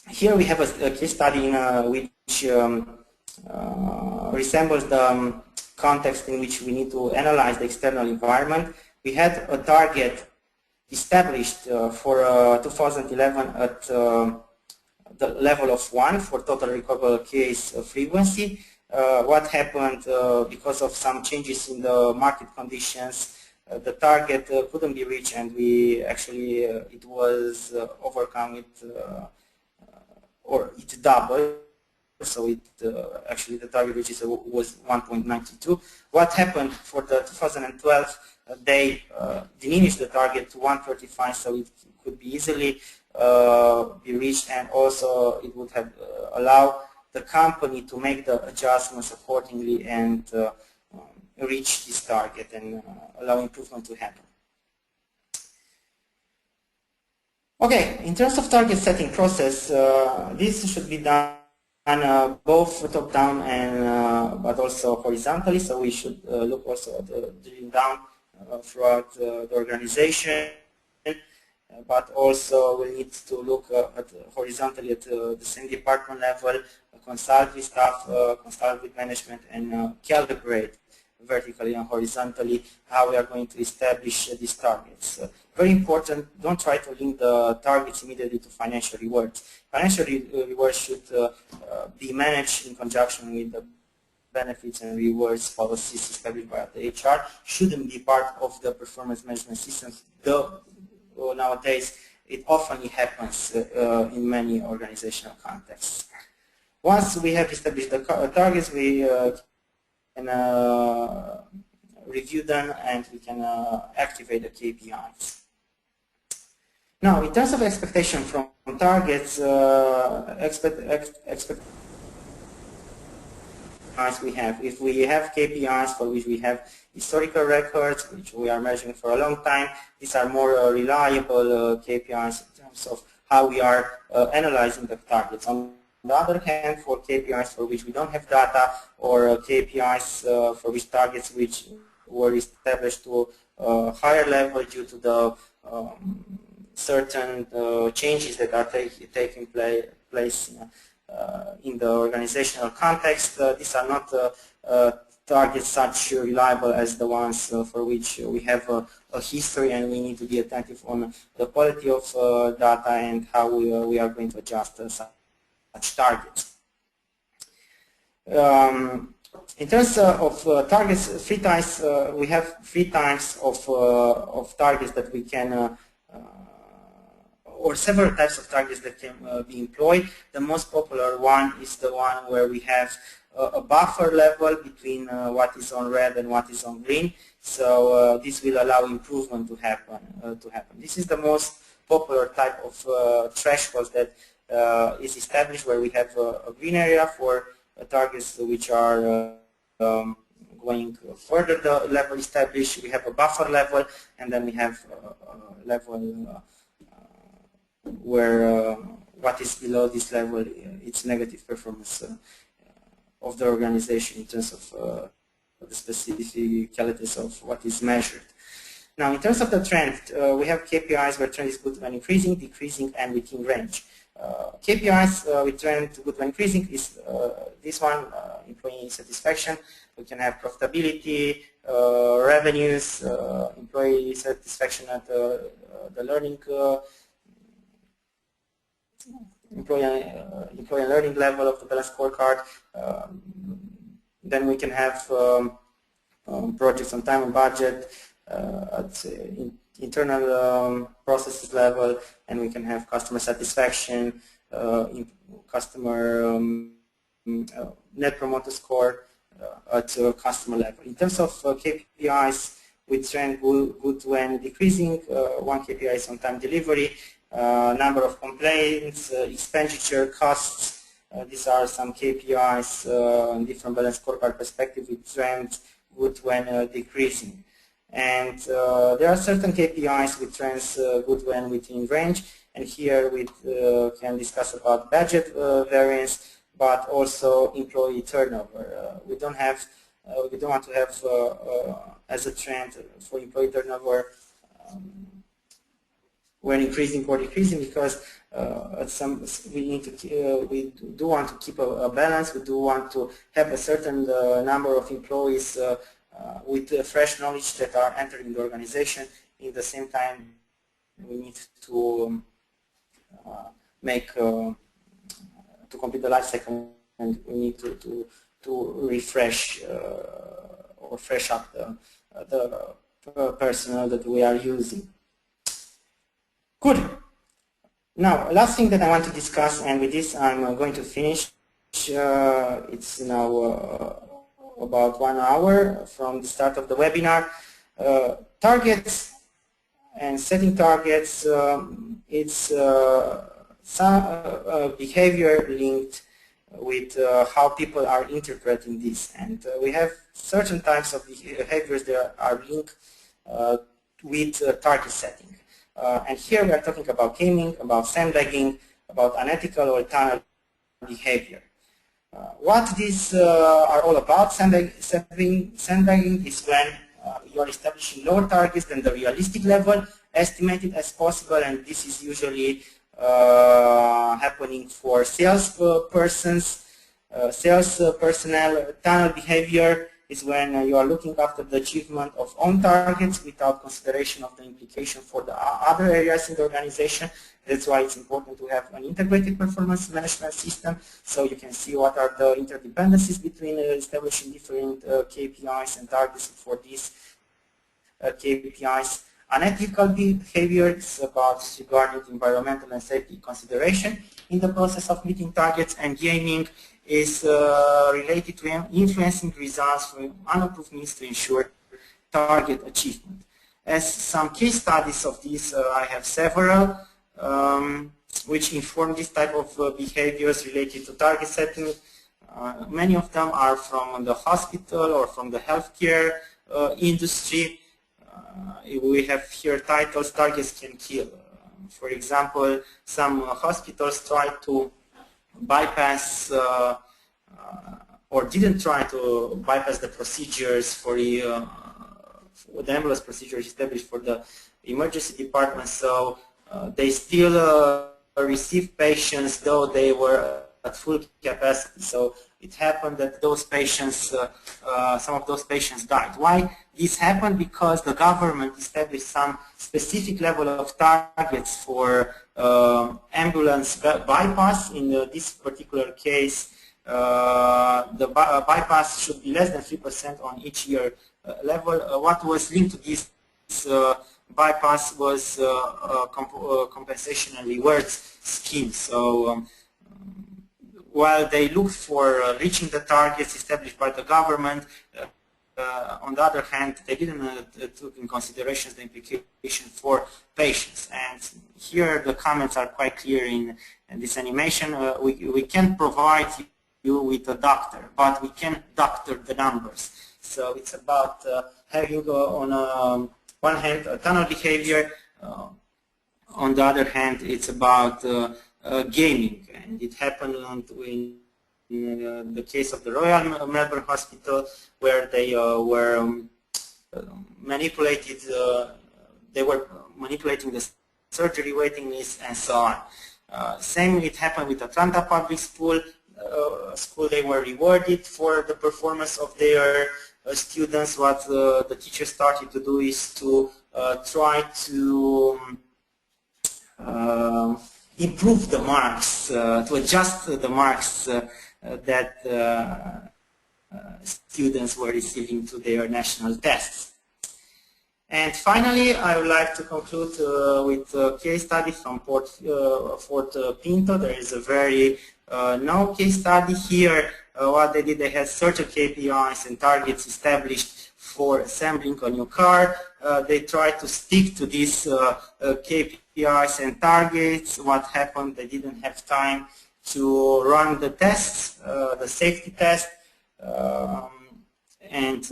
Here we have a case study which resembles the context in which we need to analyze the external environment. We had a target established for 2011 at the level of 1 for total recoverable case frequency, what happened because of some changes in the market conditions. The target couldn't be reached, and we actually it was overcome with or it doubled. So it actually the target which was 1.92. What happened for the 2012? They diminished the target to 135, so it could be easily be reached, and also it would have allowed the company to make the adjustments accordingly and reach this target and allow improvement to happen. Okay, in terms of target setting process, this should be done both top-down and but also horizontally. So we should look also at the drilling down throughout the organization, but also we need to look at horizontally at the same department level, consult with staff, consult with management, and calibrate vertically and horizontally how we are going to establish these targets. Very important, don't try to link the targets immediately to financial rewards. Financial rewards should be managed in conjunction with the benefits and rewards policies established by the HR, shouldn't be part of the performance management systems, though nowadays it often happens in many organizational contexts. Once we have established the targets, we can review them and we can activate the KPIs. Now, in terms of expectation from targets, we have. If we have KPIs for which we have historical records, which we are measuring for a long time, these are more reliable KPIs in terms of how we are analyzing the targets. On the other hand, for KPIs for which we don't have data, or KPIs for which targets which were established to a higher level due to the certain changes that are taking place in the organizational context, these are not targets such reliable as the ones for which we have a history, and we need to be attentive on the quality of data and how we are going to adjust such targets. In terms of targets, we have 3 types of targets that we can or several types of targets that can be employed. The most popular one is the one where we have a buffer level between what is on red and what is on green. So this will allow improvement to happen. This is the most popular type of thresholds that is established, where we have a green area for targets which are going further the level established. We have a buffer level, and then we have a level where what is below this level, it's negative performance of the organization in terms of the specificalities of what is measured. Now, in terms of the trend, we have KPIs where trend is good when increasing, decreasing, and within range. KPIs with trend good when increasing is this one, employee satisfaction. We can have profitability, revenues, employee satisfaction at the learning employee learning level of the balance scorecard. Then we can have projects on time and budget at internal processes level, and we can have customer satisfaction, customer net promoter score at customer level. In terms of KPIs with trend good when decreasing, one KPI is on time delivery, number of complaints, expenditure, costs. These are some KPIs in different balance scorecard perspective with trend good when decreasing. And there are certain KPIs with trends good when within range, and here we can discuss about budget variance, but also employee turnover. We don't want to have as a trend for employee turnover when increasing or decreasing, because we do want to keep a balance. We do want to have a certain number of employees with fresh knowledge that are entering the organization. In the same time, we need to make to complete the life cycle, and we need to to refresh or fresh up the personnel that we are using. Good. Now, last thing that I want to discuss, and with this I'm going to finish. It's now about 1 hour from the start of the webinar. Targets and setting targets, it's some behavior linked with how people are interpreting this, and we have certain types of behaviors that are linked with target setting. And here we are talking about gaming, about sandbagging, about unethical or tunnel behavior. What these are all about, sandbagging is when you are establishing lower targets than the realistic level, estimated as possible, and this is usually happening for sales personnel. Tunnel behavior is when you are looking after the achievement of own targets without consideration of the implication for the other areas in the organization. That's why it's important to have an integrated performance management system, so you can see what are the interdependencies between establishing different KPIs and targets for these KPIs. Unethical behavior is about disregarding environmental and safety consideration in the process of meeting targets, and gaming is related to influencing results from unapproved means to ensure target achievement. As some case studies of this, I have several which inform this type of behaviors related to target setting. Many of them are from the hospital or from the healthcare industry. We have here titles, targets can kill. For example, some hospitals try to bypass or didn't try to bypass the procedures for the ambulance procedures established for the emergency department, so they still received patients though they were at full capacity. So it happened that those patients, some of those patients died. Why this happened? Because the government established some specific level of targets for ambulance bypass. In this particular case, the bypass should be less than 3% on each year level. What was linked to this bypass was compensation and rewards scheme. So while they looked for reaching the targets established by the government, on the other hand, they didn't took in consideration the implication for patients. And here the comments are quite clear in this animation. We can provide you with a doctor, but we can doctor the numbers. So it's about having on one hand a tunnel behavior, on the other hand it's about gaming, and it happened in the case of the Royal Melbourne Hospital, where they were manipulated. They were manipulating the surgery waiting list and so on. Same it happened with Atlanta Public School. They were rewarded for the performance of their students. What the teachers started to do is to try to improve the marks, to adjust the marks that students were receiving to their national tests. And finally, I would like to conclude with a case study from Fort Pinto. There is a very known case study here. What they did, they had certain KPIs and targets established for assembling a new car. They tried to stick to these KPIs and targets. What happened? They didn't have time to run the tests, the safety test, and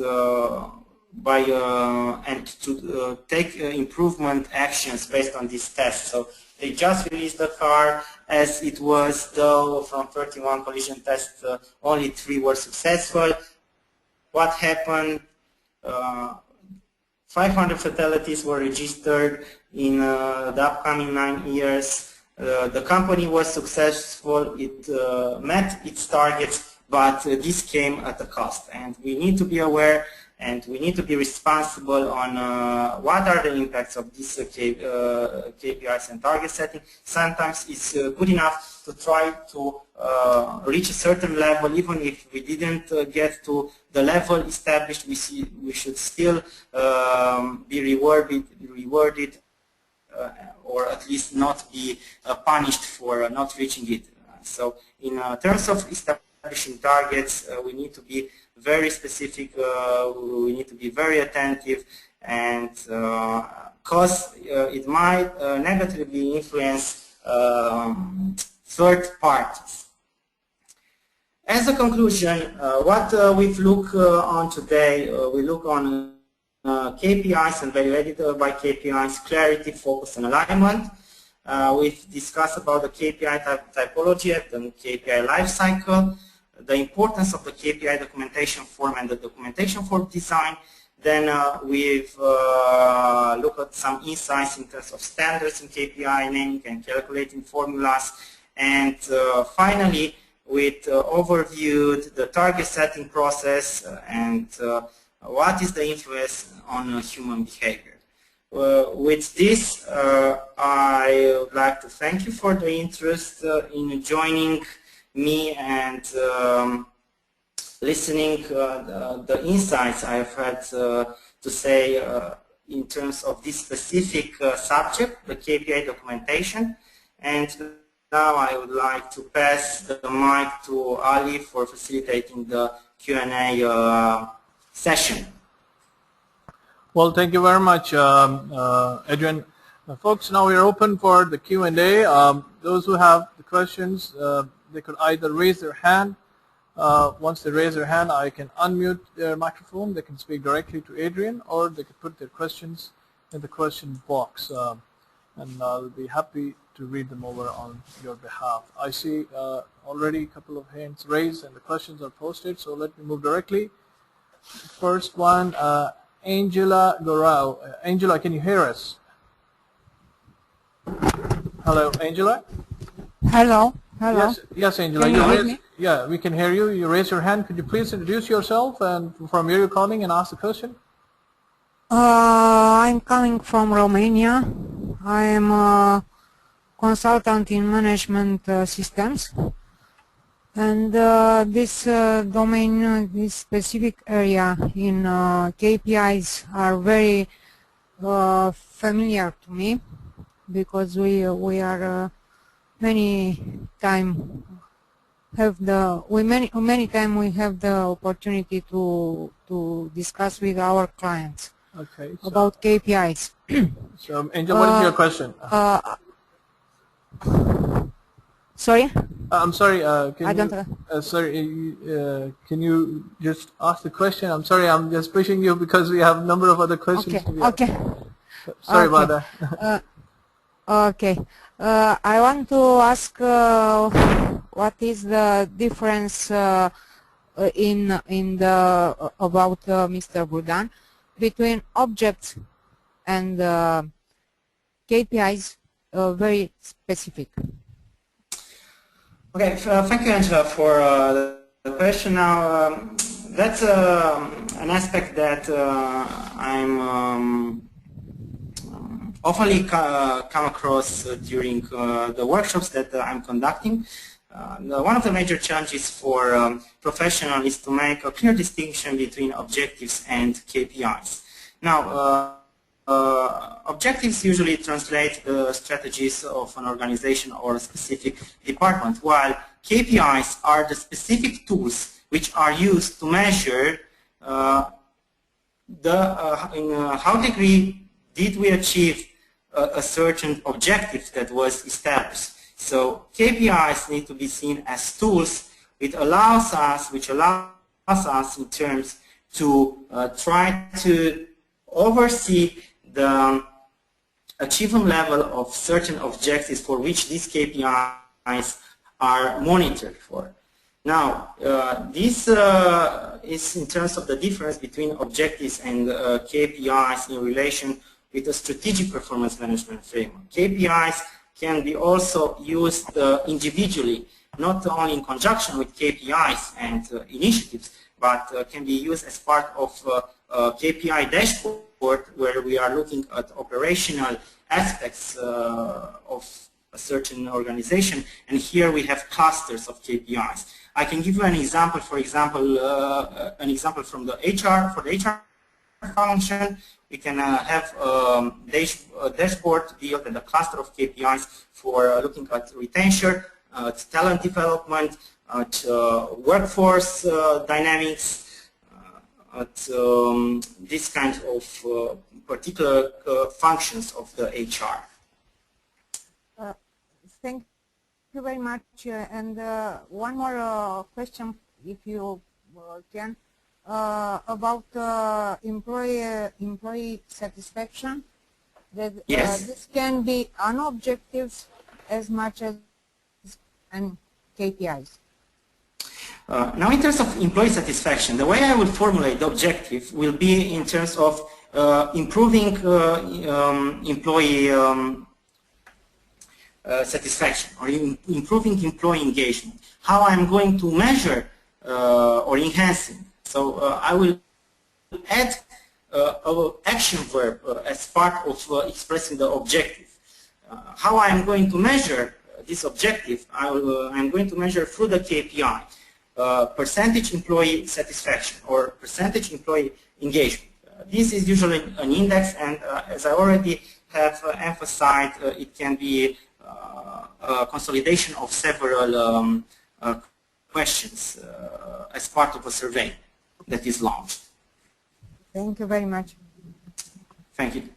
to take improvement actions based on these tests. So they just released the car as it was, though from 31 collision tests, only 3 were successful. What happened? 500 fatalities were registered in the upcoming 9 years. The company was successful, it met its targets, but this came at a cost. And we need to be aware and we need to be responsible on what are the impacts of these KPIs and target setting. Sometimes it's good enough to try to reach a certain level, even if we didn't get to the level established. We should still be rewarded or at least not be punished for not reaching it. So in terms of establishing targets, we need to be very specific, we need to be very attentive, and because it might negatively influence third parties. As a conclusion, what we've looked on today, we look on KPIs and value added by KPIs, clarity, focus, and alignment. We've discussed about the KPI typology and the KPI lifecycle, the importance of the KPI documentation form and the documentation form design. Then we've looked at some insights in terms of standards in KPI, naming and calculating formulas. And finally, we've overviewed the target setting process and what is the influence on human behavior. With this, I would like to thank you for the interest in joining me and listening the insights I've had to say in terms of this specific subject, the KPI documentation. And now I would like to pass the mic to Ali for facilitating the Q&A session. Well, thank you very much, Adrian. Folks, now we're open for the Q&A. Those who have the questions, they could either raise their hand. Once they raise their hand, I can unmute their microphone. They can speak directly to Adrian, or they could put their questions in the question box, and I'll be happy to read them over on your behalf. I see already a couple of hands raised and the questions are posted, so let me move directly. First one, Angela Gorau. Angela, can you hear us? Hello, Angela? Hello. Hello. Yes, Angela. Can you hear me? Yeah, we can hear you. You raise your hand. Could you please introduce yourself and from where you're calling and ask the question? I'm coming from Romania. I am a consultant in management systems. And this domain, this specific area in KPIs are very familiar to me, because we are many time have the many time we have the opportunity to discuss with our clients about KPIs. So, Angel, what is your question? Sorry? I'm sorry. Can you just ask the question? I'm sorry. I'm just pushing you because we have a number of other questions. Okay. Sorry about that. Okay. I want to ask what is the difference in the about Mr. Buldan between objects and KPIs, very specific. Okay, thank you, Angela, for the question. Now, that's an aspect that I'm often come across during the workshops that I'm conducting. One of the major challenges for professionals is to make a clear distinction between objectives and KPIs. Now, objectives usually translate the strategies of an organization or a specific department, while KPIs are the specific tools which are used to measure in how degree did we achieve a certain objective that was established. So KPIs need to be seen as tools which allows us in terms to try to oversee the achievement level of certain objectives for which these KPIs are monitored for. Now, this is in terms of the difference between objectives and KPIs in relation with the strategic performance management framework. KPIs can be also used individually, not only in conjunction with KPIs and initiatives, but can be used as part of KPI dashboard where we are looking at operational aspects of a certain organization, and here we have clusters of KPIs. I can give you an example. For example, from the HR, for the HR function, we can have a dashboard built and a cluster of KPIs for looking at retention, talent development, at workforce dynamics, at this kind of particular functions of the HR. Thank you very much. And one more question, if you can, about employee satisfaction. That yes. This can be an objective as much as an KPIs. Now, in terms of employee satisfaction, the way I will formulate the objective will be in terms of improving employee satisfaction or improving employee engagement. How I'm going to measure or enhancing. So I will add an action verb as part of expressing the objective. How I'm going to measure this objective, I'm going to measure through the KPI. Percentage employee satisfaction or percentage employee engagement. This is usually an index, and as I already have emphasized, it can be a consolidation of several questions as part of a survey that is launched. Thank you very much. Thank you.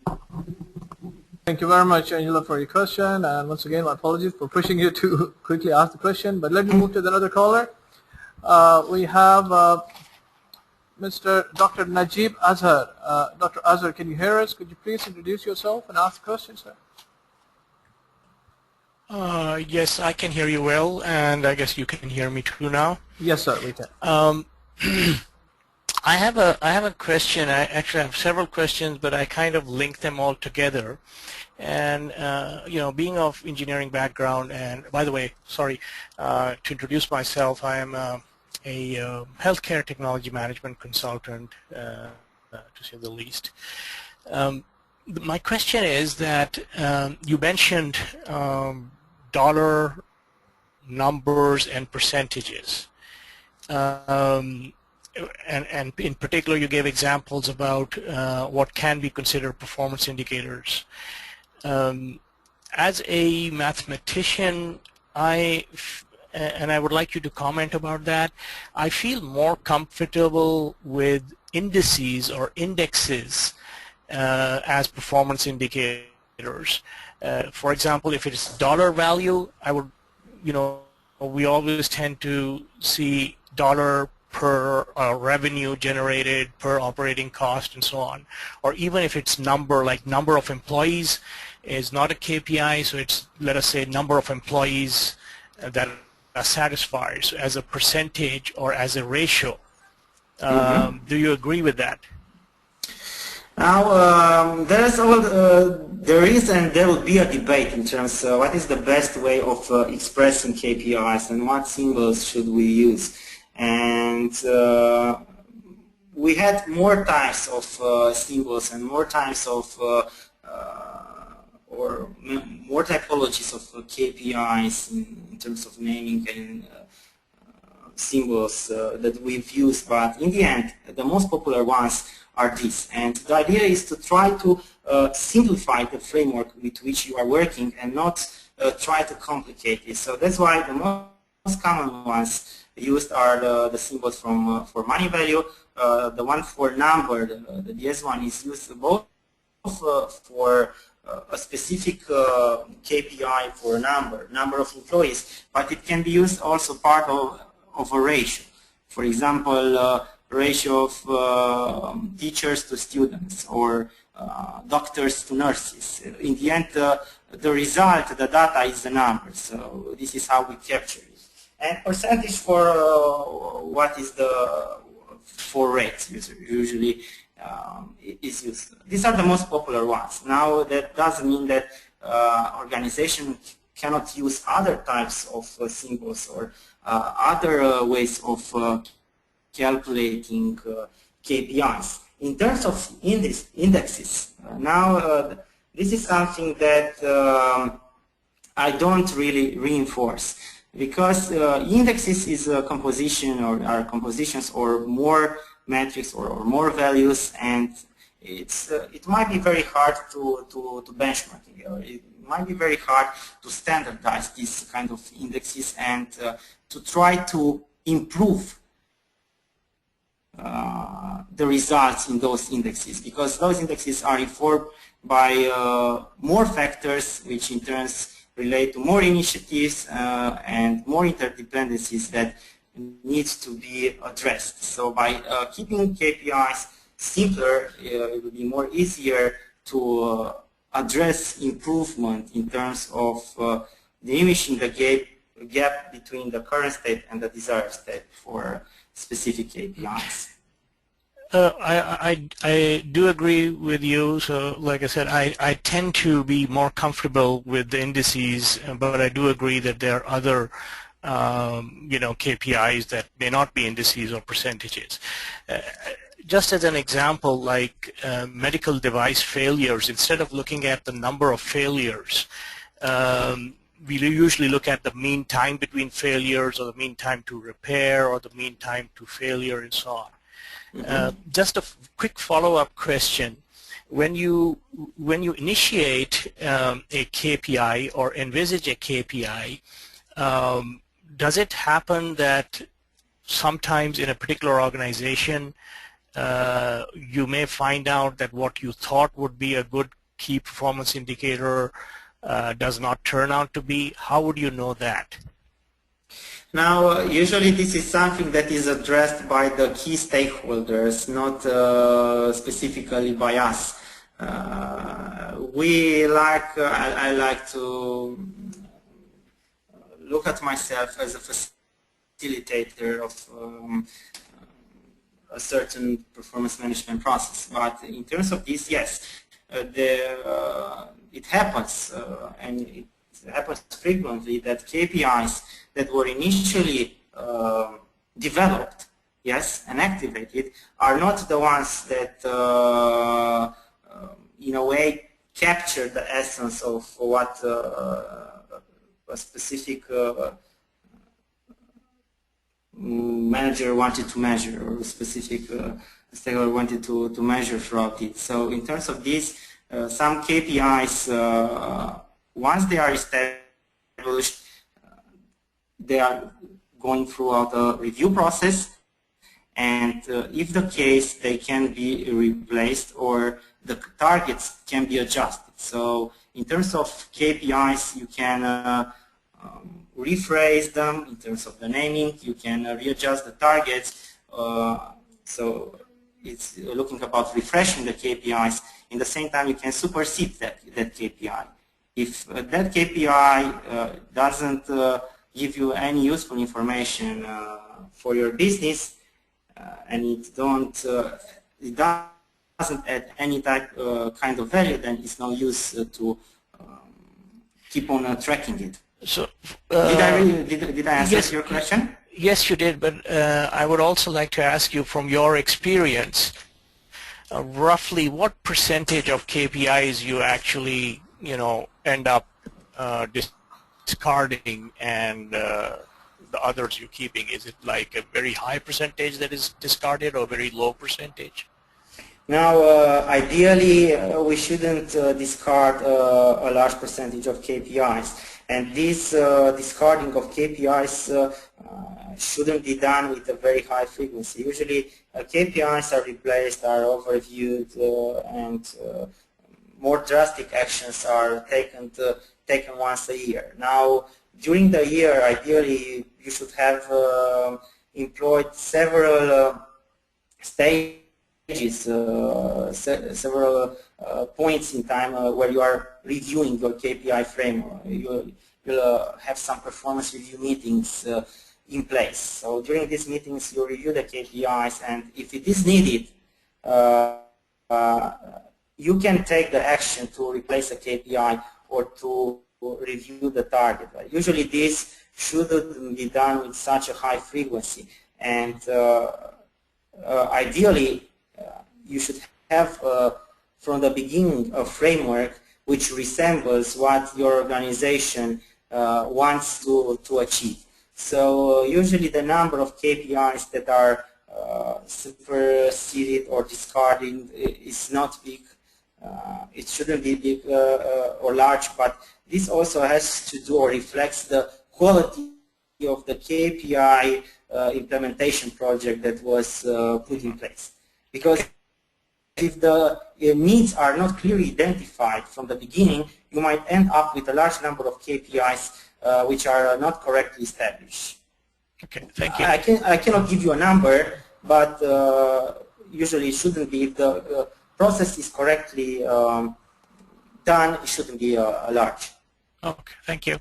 Thank you very much, Angela, for your question. And once again, my apologies for pushing you to quickly ask the question. But let me move to another caller. We have Mr. Dr. Najib Azhar. Dr. Azhar, can you hear us? Could you please introduce yourself and ask the question, sir? Yes, I can hear you well, and I guess you can hear me too now. Yes, sir, we can. I have a question. I actually have several questions, but I kind of link them all together. And you know, being of engineering background, and by the way, sorry to introduce myself, I am a healthcare technology management consultant, to say the least. My question is that you mentioned dollar numbers and percentages. And in particular, you gave examples about what can be considered performance indicators. As a mathematician, and I would like you to comment about that, I feel more comfortable with indices or indexes as performance indicators. For example, if it's dollar value, I would, you know, we always tend to see dollar per revenue generated, per operating cost, and so on. Or even if it's number, like number of employees is not a KPI, so it's, let us say, number of employees that are satisfied, so as a percentage or as a ratio. Do you agree with that? Now, there is and there will be a debate in terms of what is the best way of expressing KPIs and what symbols should we use. And we had more types of symbols and more types of or more typologies of KPIs in terms of naming and symbols that we've used, but in the end, the most popular ones are these. And the idea is to try to simplify the framework with which you are working and not try to complicate it. So that's why the most common ones used are the symbols for money value. The one for number, the DS one, is used both for a specific KPI for a number of employees, but it can be used also part of a ratio. For example, ratio of teachers to students or doctors to nurses. In the end, the result, the data is the number. So this is how we capture it. And percentage for what is the for rates usually is used. These are the most popular ones. Now that doesn't mean that organization cannot use other types of symbols or other ways of calculating KPIs. In terms of indexes, this is something that I don't really reinforce, because indexes is a composition or are compositions or more metrics or more values, and it might be very hard to benchmark. It might be very hard to standardize these kind of indexes and to try to improve the results in those indexes, because those indexes are informed by more factors, which in turn relate to more initiatives and more interdependencies that needs to be addressed. So by keeping KPIs simpler, it will be more easier to address improvement in terms of diminishing the gap between the current state and the desired state for specific KPIs. I do agree with you. So like I said, I tend to be more comfortable with the indices, but I do agree that there are other KPIs that may not be indices or percentages. Just as an example, like medical device failures, instead of looking at the number of failures, we usually look at the mean time between failures, or the mean time to repair, or the mean time to failure, and so on. Just a quick follow-up question. When you initiate a KPI or envisage a KPI, does it happen that sometimes in a particular organization you may find out that what you thought would be a good key performance indicator does not turn out to be? How would you know that? Now, usually this is something that is addressed by the key stakeholders, not specifically by us. I like to look at myself as a facilitator of a certain performance management process. But in terms of this, yes, it happens, and it happens frequently, that KPIs that were initially developed, yes, and activated, are not the ones that in a way capture the essence of what a specific manager wanted to measure, or a specific stakeholder wanted to measure throughout it. So in terms of this, some KPIs, once they are established, they are going throughout a review process, and if the case, they can be replaced or the targets can be adjusted. So in terms of KPIs, you can rephrase them in terms of the naming, you can readjust the targets, so it's looking about refreshing the KPIs. In the same time, you can supersede that KPI. If that KPI doesn't give you any useful information for your business, and it doesn't add any kind of value, then it's no use to keep on tracking it. So, did I answer your question? Yes, you did, but I would also like to ask you, from your experience, roughly what percentage of KPIs you actually, end up discarding, and the others you're keeping? Is it like a very high percentage that is discarded, or a very low percentage? Now, ideally, we shouldn't discard a large percentage of KPIs. And this discarding of KPIs shouldn't be done with a very high frequency. Usually, KPIs are replaced, are overviewed, and more drastic actions are taken once a year. Now, during the year, ideally, you should have employed several stages, several points in time where you are reviewing your KPI framework. You'll have some performance review meetings in place. So during these meetings, you review the KPIs, and if it is needed, you can take the action to replace a KPI or to review the target. Usually this shouldn't be done with such a high frequency, and ideally you should have from the beginning a framework which resembles what your organization wants to achieve. So usually the number of KPIs that are superseded or discarded is not big. It shouldn't be big or large, but this also has to do or reflects the quality of the KPI implementation project that was put in place. Because if the needs are not clearly identified from the beginning, you might end up with a large number of KPIs which are not correctly established. Okay, thank you. I cannot give you a number, but usually it shouldn't be. If the process is correctly done, it shouldn't be large. Okay, thank you.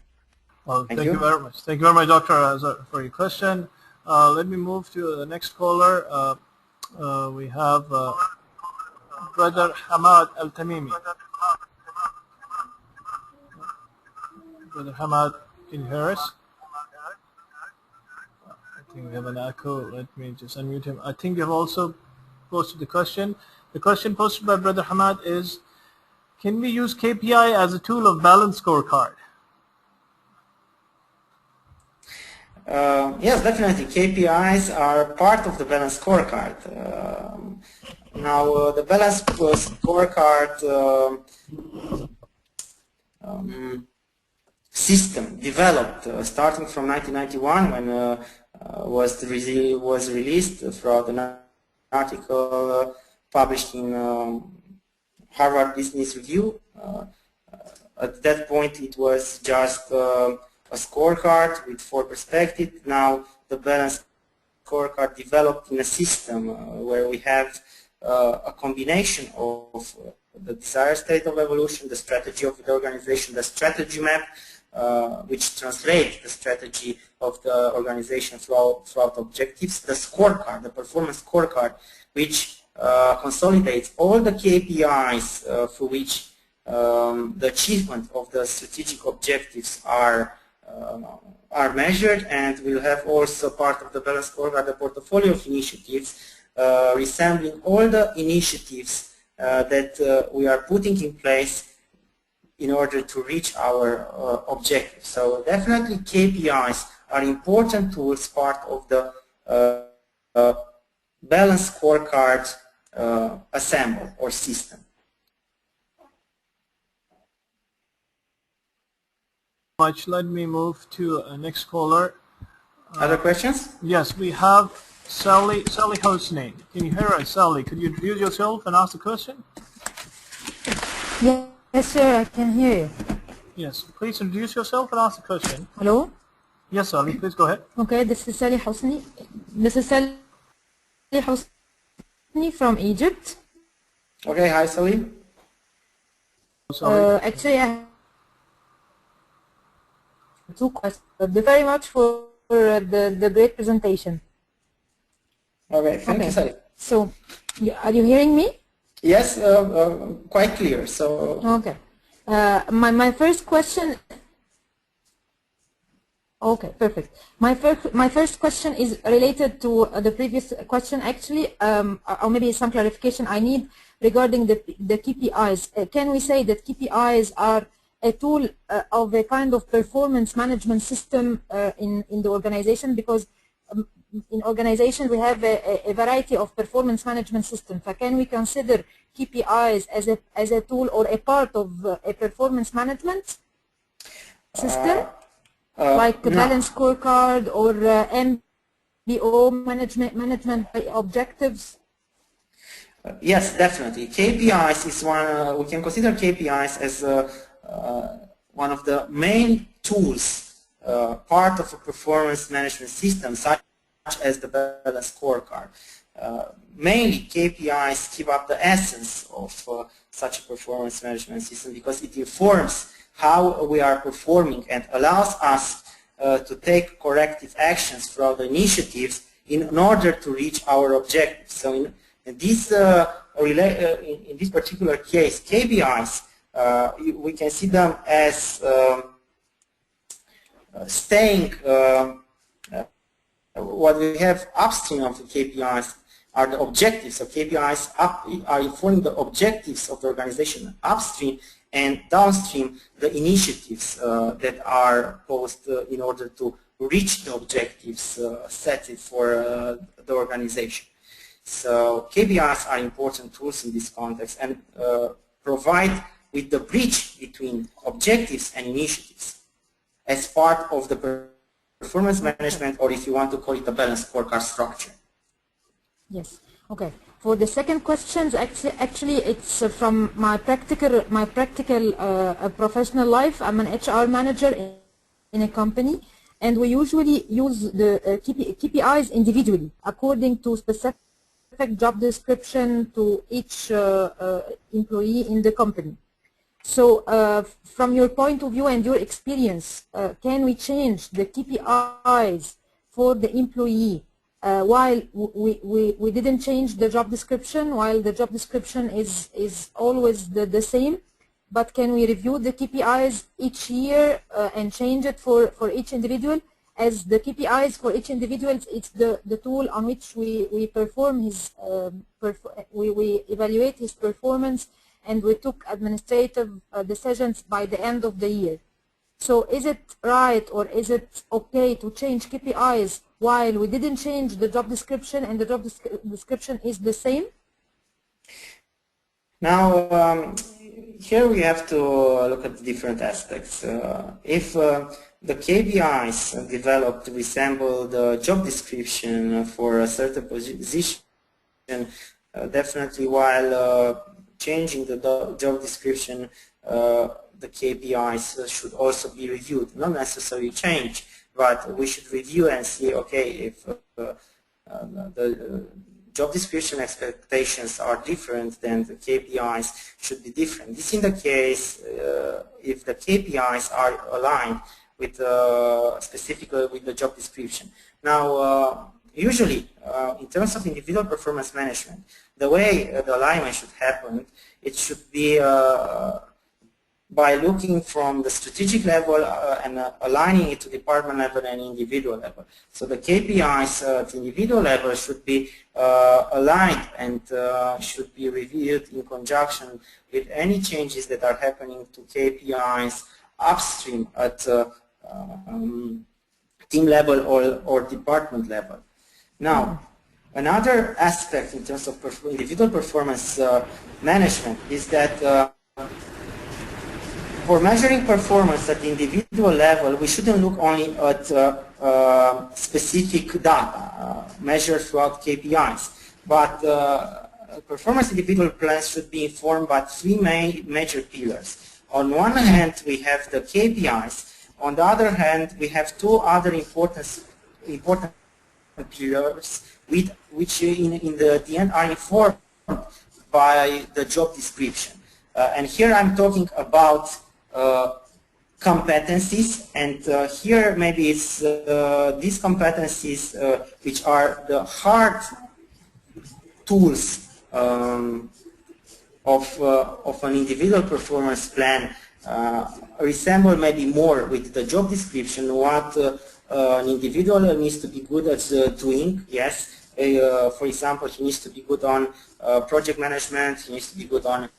Well, thank you very much. Thank you very much, Dr. Azar, for your question. Let me move to the next caller. We have Brother Hamad Al-Tamimi. Brother Hamad, can you hear us? I think we have an echo. Let me just unmute him. I think you have also posted the question. The question posted by Brother Hamad is, can we use KPI as a tool of balance scorecard? Yes, definitely. KPIs are part of the balance scorecard. Now, the balance scorecard system developed starting from 1991 when was released throughout an article published in Harvard Business Review. At that point, it was just a scorecard with 4 perspectives. Now, the balance scorecard developed in a system where we have a combination of the desired state of evolution, the strategy of the organization, the strategy map, which translates the strategy of the organization throughout objectives, the scorecard, the performance scorecard, which consolidates all the KPIs for which the achievement of the strategic objectives are measured, and we'll have also part of the balance scorecard the portfolio of initiatives resembling all the initiatives that we are putting in place in order to reach our objectives. So definitely KPIs are important tools, part of the balance scorecard assemble or system. Let me move to next caller. Other questions? Yes, we have Sally Hosni. Can you hear us, Sally? Could you introduce yourself and ask the question? Yes, sir, I can hear you. Yes, please introduce yourself and ask the question. Hello? Yes, Sally, please go ahead. Okay, this is Sally Hosni. This is Sally Hosni from Egypt. Okay, hi Sally. Actually, I have 2 questions. Thank you very much for the great presentation. Okay, thank you, Sally. So, are you hearing me? Yes, quite clear. So okay, my first question. Okay, perfect. My first question is related to the previous question, actually, or maybe some clarification I need regarding the KPIs. Can we say that KPIs are a tool of a kind of performance management system in the organization? Because in organization we have a variety of performance management systems. So can we consider KPIs as a tool or a part of a performance management system, like the balance scorecard or MBO management objectives? Yes, definitely. KPIs is one. We can consider KPIs as one of the main tools, part of a performance management system, such as the balance scorecard. Mainly KPIs give up the essence of such a performance management system because it informs how we are performing and allows us to take corrective actions throughout the initiatives in order to reach our objectives. So in this particular case, KPIs, we can see them as staying what we have upstream of the KPIs are the objectives. So KPIs are informing the objectives of the organization upstream, and downstream the initiatives that are posed in order to reach the objectives set for the organization. So KPIs are important tools in this context and provide with the bridge between objectives and initiatives as part of the performance management, or if you want to call it a balanced scorecard structure. Yes. Okay. For the second question, actually it's from my practical professional life. I'm an HR manager in a company, and we usually use the KPIs individually according to specific job description to each employee in the company. So from your point of view and your experience, can we change the KPIs for the employee while we didn't change the job description, while the job description is always the same, but can we review the KPIs each year and change it for each individual? As the KPIs for each individual, it's the tool on which we perform his we evaluate his performance, and we took administrative decisions by the end of the year. So is it right, or is it okay to change KPIs while we didn't change the job description and the job description is the same? Now, here we have to look at different aspects. If the KPIs developed resemble the job description for a certain position, definitely while changing the job description, the KPIs should also be reviewed. Not necessarily change, but we should review and see, okay, if the job description expectations are different, then the KPIs should be different. This is the case if the KPIs are aligned with specifically with the job description. Now, usually, in terms of individual performance management, the way the alignment should happen, it should be by looking from the strategic level and aligning it to department level and individual level. So the KPIs at individual level should be aligned and should be reviewed in conjunction with any changes that are happening to KPIs upstream at team level or department level. Now, another aspect in terms of individual performance management is that for measuring performance at the individual level, we shouldn't look only at specific data measured throughout KPIs, but performance individual plans should be informed by three major pillars. On one hand, we have the KPIs. On the other hand, we have two other important pillars, which in the end are informed by the job description. And here I'm talking about competencies, and here maybe it's these competencies which are the hard tools of an individual performance plan resemble maybe more with the job description what an individual needs to be good at doing. Yes, for example, he needs to be good on project management, he needs to be good on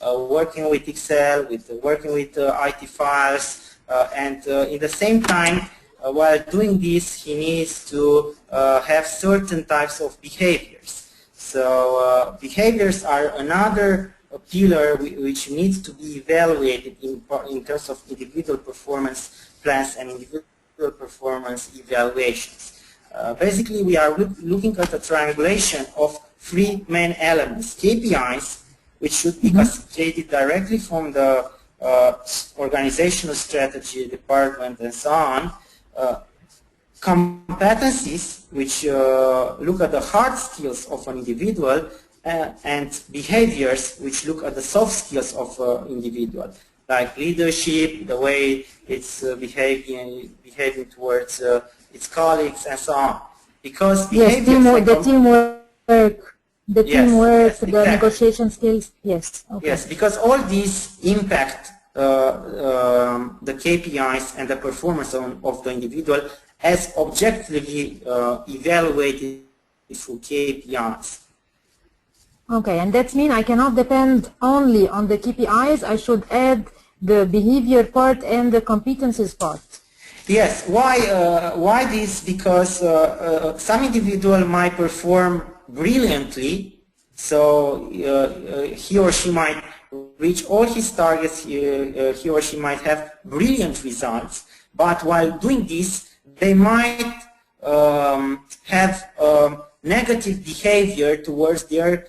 working with Excel, working with IT files, and in the same time, while doing this, he needs to have certain types of behaviors. So behaviors are another pillar which needs to be evaluated in terms of individual performance plans and individual performance evaluations. Basically, we are looking at a triangulation of three main elements: KPIs, which should be cascaded directly from the organizational strategy department and so on. Competencies, which look at the hard skills of an individual, and behaviors, which look at the soft skills of an individual, like leadership, the way it's behaving towards its colleagues, and so on. Because yes, the teamwork. The teamwork, yes, the exactly. negotiation skills, yes. Okay. Yes, because all these impact the KPIs and the performance of the individual as objectively evaluated through KPIs. Okay, and that means I cannot depend only on the KPIs. I should add the behavior part and the competencies part. Yes. Why this? Because some individual might perform brilliantly, so he or she might reach all his targets. He or she might have brilliant results, but while doing this, they might have negative behavior towards their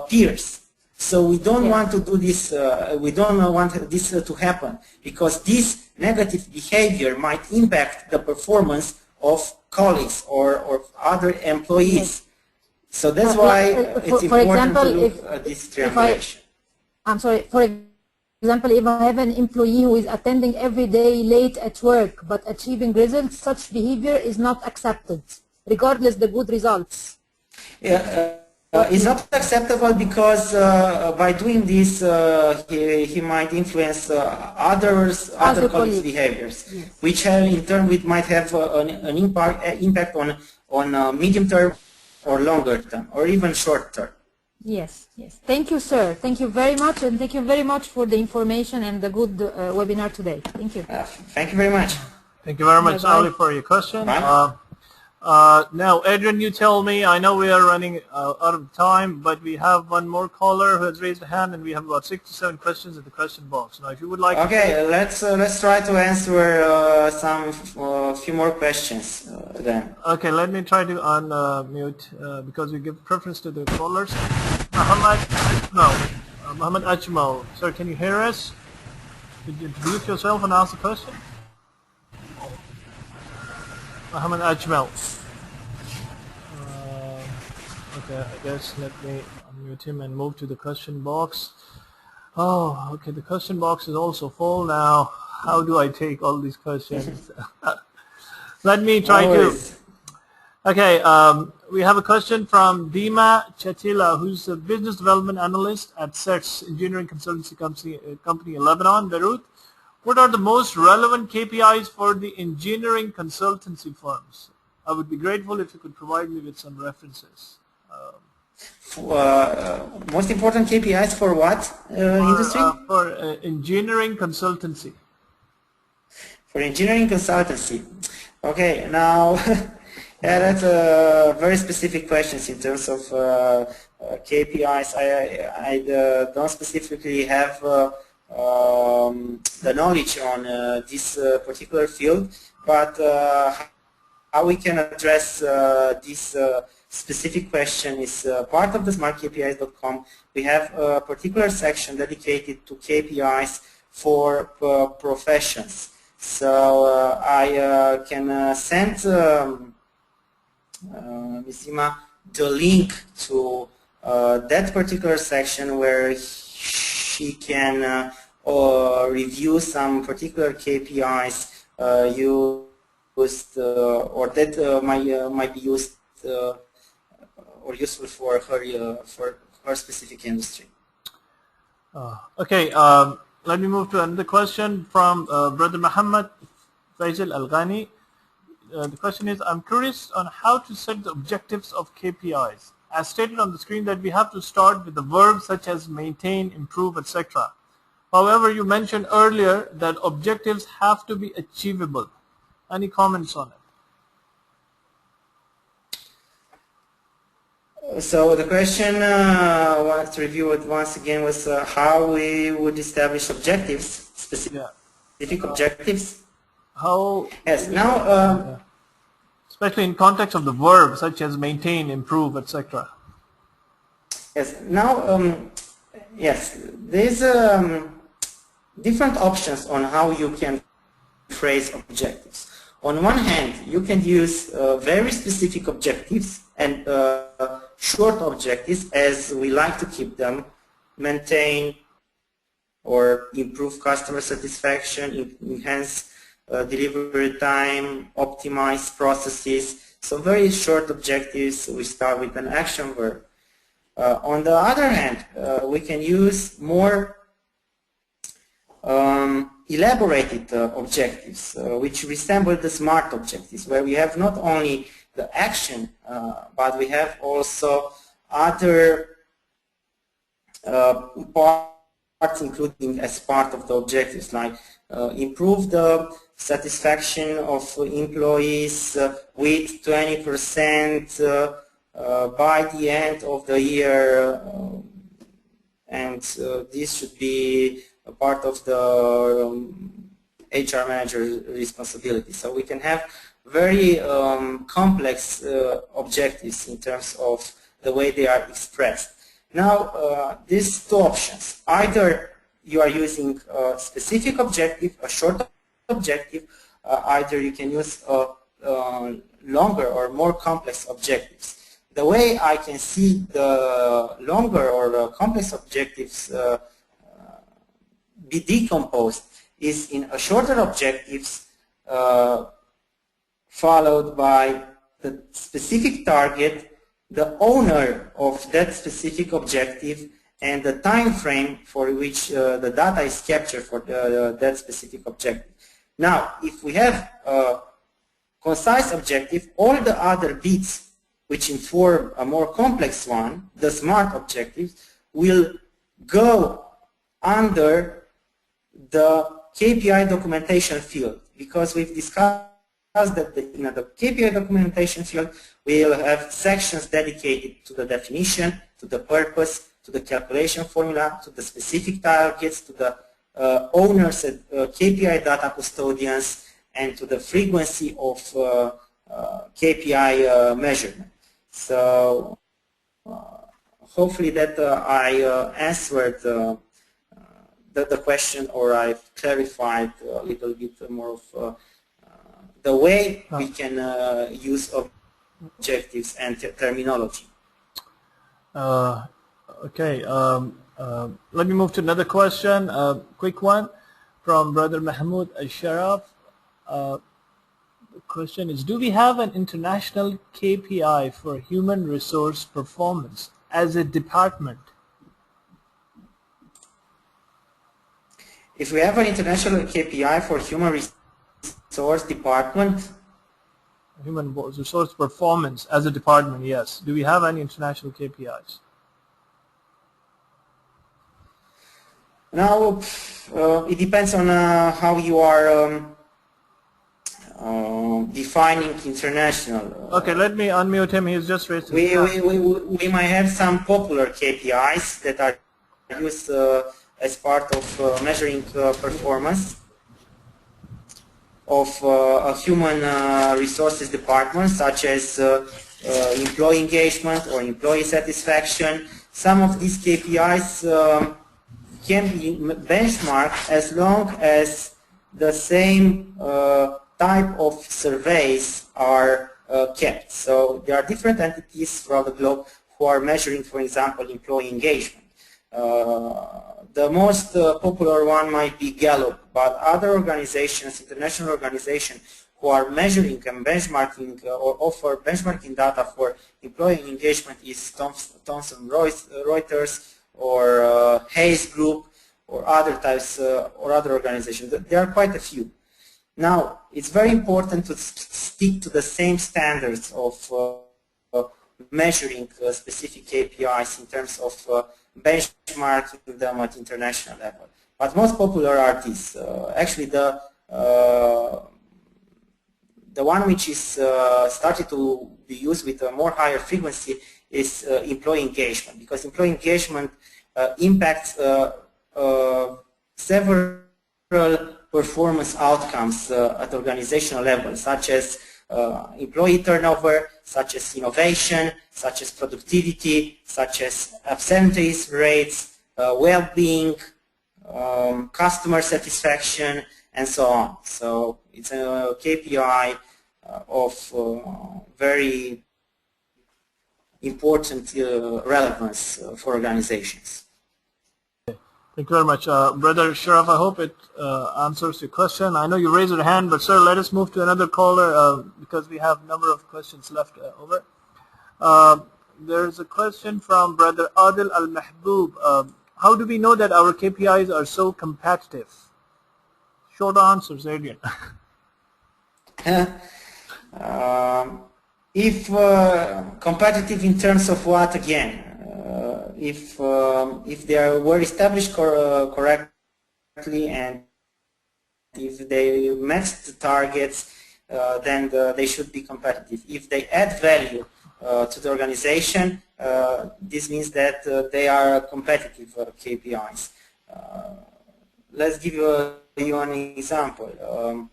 peers. So we don't want to do this, we don't want this to happen, because this negative behavior might impact the performance of colleagues or other employees. Yes. So that's why it's important to look at this triangulation. I'm sorry, for example, if I have an employee who is attending every day late at work but achieving results, such behavior is not accepted, regardless the good results. Yeah, it's not acceptable because by doing this, he might influence other colleagues' behaviors, yes, which in turn might have an impact on medium term or longer term, or even short term. Yes, yes. Thank you, sir. Thank you very much, and thank you very much for the information and the good webinar today. Thank you. Thank you very much. Thank you very much, Ali, for your question. Now, Adrian, you tell me, I know we are running out of time, but we have one more caller who has raised a hand, and we have about 6 to 7 questions in the question box. Now, if you would like to... let's try to answer few more questions then. Okay, let me try to unmute, because we give preference to the callers. Muhammad Ajmal. Sir, can you hear us? Could you introduce yourself and ask the question? Muhammad Ajmal. Okay, I guess let me unmute him and move to the question box. Oh, okay, the question box is also full now. How do I take all these questions? Let me try to... Okay, we have a question from Dima Chatila, who's a business development analyst at SETS Engineering Consultancy Company in Lebanon, Beirut. What are the most relevant KPIs for the engineering consultancy firms? I would be grateful if you could provide me with some references. Most important KPIs for what industry? For engineering consultancy. For engineering consultancy. Okay, now yeah, that's a very specific questions in terms of KPIs. I don't specifically have the knowledge on this particular field, but how we can address this specific question is part of the smartkpis.com. We have a particular section dedicated to KPIs for professions. So I can send Ms. Ima the link to that particular section where she can review some particular KPIs used or that might be used or useful for her specific industry. Okay, let me move to another question from Brother Muhammad Faisal Al-Ghani. The question is, I'm curious on how to set the objectives of KPIs. As stated on the screen that we have to start with the verbs such as maintain, improve, etc. However, you mentioned earlier that objectives have to be achievable. Any comments on it? So the question, I want to review it once again, was how we would establish objectives, specific objectives. How? Yes. Now, especially in context of the verb such as maintain, improve, etc. Yes. Now, yes, there's different options on how you can phrase objectives. On one hand, you can use very specific objectives and short objectives, as we like to keep them: maintain or improve customer satisfaction, enhance delivery time, optimize processes. So very short objectives. We start with an action verb. On the other hand, we can use more elaborated objectives, which resemble the SMART objectives, where we have not only action, but we have also other parts including as part of the objectives, like improve the satisfaction of employees with 20% by the end of the year, and this should be a part of the HR manager's responsibility. So we can have very complex objectives in terms of the way they are expressed. Now, these two options: either you are using a specific objective, a short objective, either you can use longer or more complex objectives. The way I can see the longer or complex objectives be decomposed is in a shorter objectives followed by the specific target, the owner of that specific objective, and the time frame for which the data is captured for that specific objective. Now, if we have a concise objective, all the other bits which inform a more complex one, the SMART objectives, will go under the KPI documentation field, because we've discussed that in the KPI documentation field we will have sections dedicated to the definition, to the purpose, to the calculation formula, to the specific targets, to the owners and KPI data custodians, and to the frequency of KPI measurement. So hopefully that I answered the question, or I've clarified a little bit more of the way we can use objectives and terminology. Okay, let me move to another question, quick one from Brother Mahmoud Al-Sharaf. The question is, do we have an international KPI for human resource performance as a department? If we have an international KPI for human resource department, human resource performance as a department, yes. Do we have any international KPIs? Now, it depends on how you are defining international. Okay, let me unmute him. He's just raised his hand. We might have some popular KPIs that are used as part of measuring performance of a human resources department, such as employee engagement or employee satisfaction. Some of these KPIs can be benchmarked as long as the same type of surveys are kept. So there are different entities throughout the globe who are measuring, for example, employee engagement. The most popular one might be Gallup, but other organizations, international organizations, who are measuring and benchmarking or offer benchmarking data for employee engagement is Thomson Reuters or Hayes Group or other types or other organizations. There are quite a few. Now, it's very important to stick to the same standards of measuring specific KPIs in terms of benchmarking them at international level. But most popular are these. Actually, the one which is started to be used with a more higher frequency is employee engagement, because employee engagement impacts several performance outcomes at organizational level, such as employee turnover, such as innovation, such as productivity, such as absenteeism rates, well-being, customer satisfaction, and so on. So it's a KPI of very important relevance for organizations. Thank you very much. Brother Sharaf, I hope it answers your question. I know you raised your hand, but sir, let us move to another caller because we have a number of questions left over. There's a question from Brother Adil Al-Mahbub. How do we know that our KPIs are so competitive? Short answers, Adrian. If competitive in terms of what again? If they were established correctly and if they met the targets, then they should be competitive. If they add value to the organization, this means that they are competitive KPIs. Let's give you an example.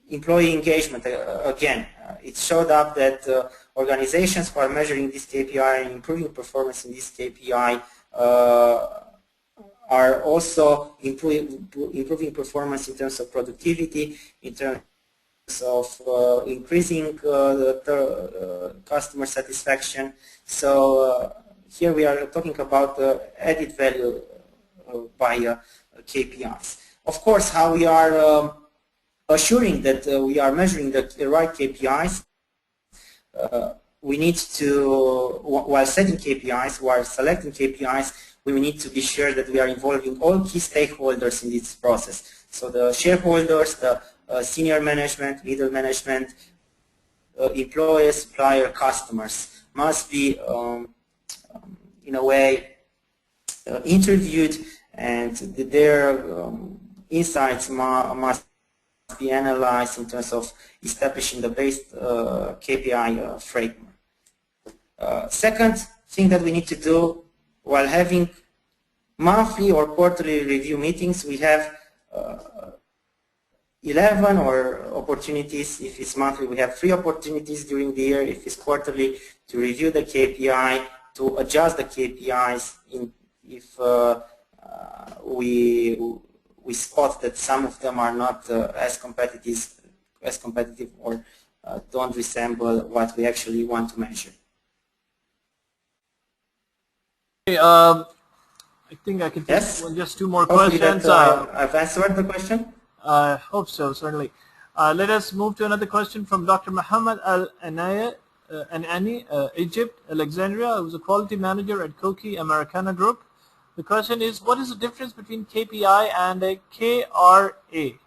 Employee engagement, again, it showed up that organizations who are measuring this KPI and improving performance in this KPI are also improving performance in terms of productivity, in terms of increasing customer satisfaction. So here we are talking about added value by KPIs. Of course, how we are assuring that we are measuring the right KPIs, we need to, while setting KPIs, while selecting KPIs, we need to be sure that we are involving all key stakeholders in this process. So the shareholders, the senior management, middle management, employees, supplier, customers must be in a way interviewed, and their insights must be analyzed in terms of establishing the base KPI framework. Second thing that we need to do while having monthly or quarterly review meetings, we have 11 or opportunities. If it's monthly, we have 3 opportunities during the year. If it's quarterly, to review the KPI, to adjust the KPIs if we spot that some of them are not as competitive or don't resemble what we actually want to measure. Okay, I think I can take just 2 more questions. I've answered the question. I hope so, certainly. Let us move to another question from Dr. Muhammad Al-Anani, Egypt, Alexandria, who's a quality manager at Koki Americana Group. The question is, what is the difference between KPI and a KRA?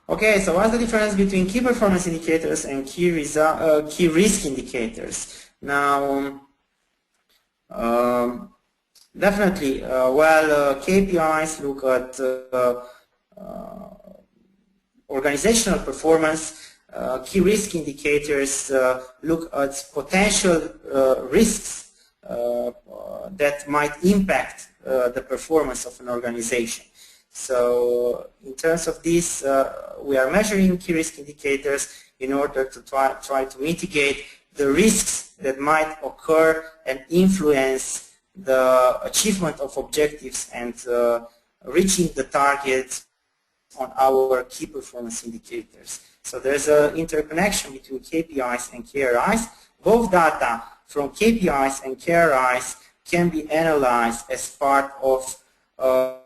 Okay, so what's the difference between key performance indicators and key risk indicators? Now, definitely, while KPIs look at organizational performance, key risk indicators look at potential risks that might impact the performance of an organization. So in terms of this, we are measuring key risk indicators in order to try to mitigate the risks that might occur and influence the achievement of objectives and reaching the targets on our key performance indicators. So there's an interconnection between KPIs and KRIs. Both data from KPIs and KRIs can be analyzed as part of a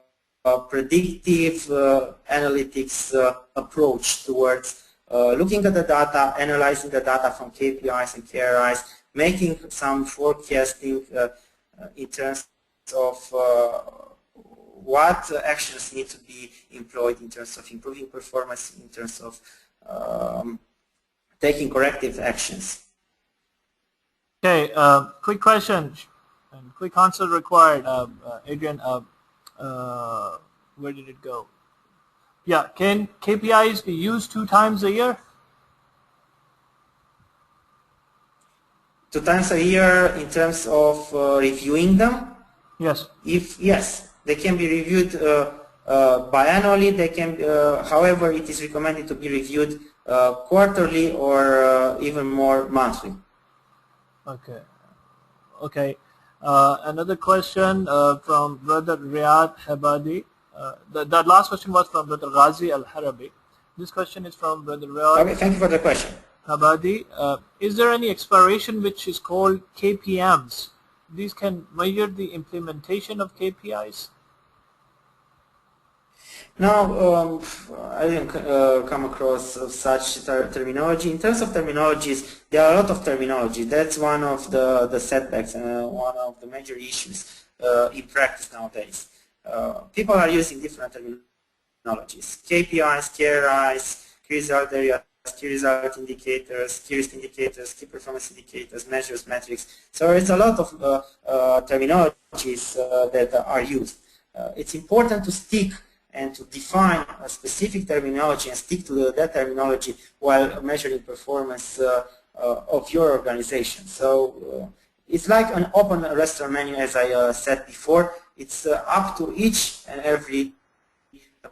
predictive analytics approach towards looking at the data, analyzing the data from KPIs and KRIs, making some forecasting in terms of what actions need to be employed in terms of improving performance, in terms of taking corrective actions. Okay, quick question and quick answer required. Adrian, where did it go? Yeah, can KPIs be used 2 times a year? 2 times a year in terms of reviewing them? Yes. Yes, they can be reviewed biannually. They can, however, it is recommended to be reviewed quarterly or even more monthly. Okay. Okay. Another question from Brother Riyad Habadi. That last question was from Brother Ghazi Al-Harabi. This question is from Brother Riyad. Okay, thank you for the question. Habadi. Is there any expiration which is called KPMs? These can measure the implementation of KPIs? Now, I didn't come across such terminology. In terms of terminologies, there are a lot of terminology. That's one of the setbacks and one of the major issues in practice nowadays. People are using different terminologies. KPIs, KRIs, key result areas, key result indicators, key risk indicators, key performance indicators, measures, metrics. So it's a lot of terminologies that are used. It's important to stick and to define a specific terminology and stick to that terminology while measuring performance of your organization. So it's like an open restaurant menu, as I said before. It's up to each and every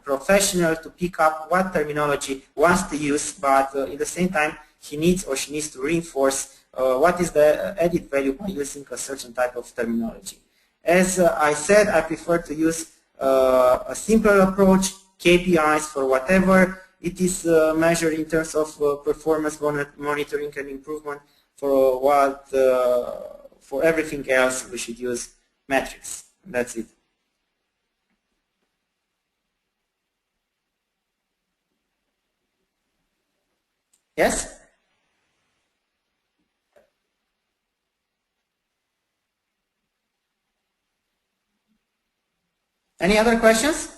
professional to pick up what terminology wants to use, but at the same time he needs or she needs to reinforce what is the added value by using a certain type of terminology. As I said, I prefer to use a simpler approach, KPIs for whatever it is measured in terms of performance monitoring and improvement. For everything else we should use metrics. That's it. Yes? Any other questions?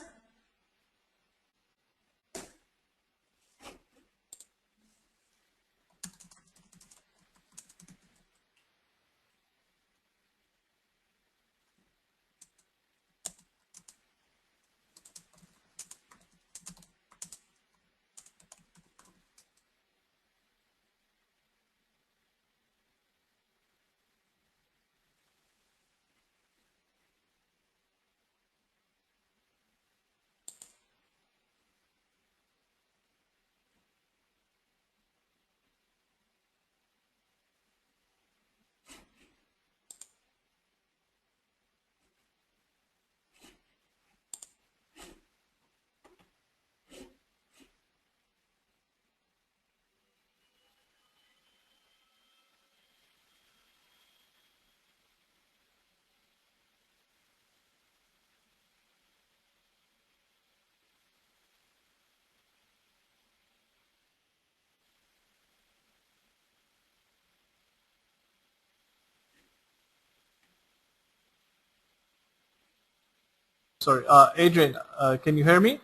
Sorry, Adrian, can you hear me?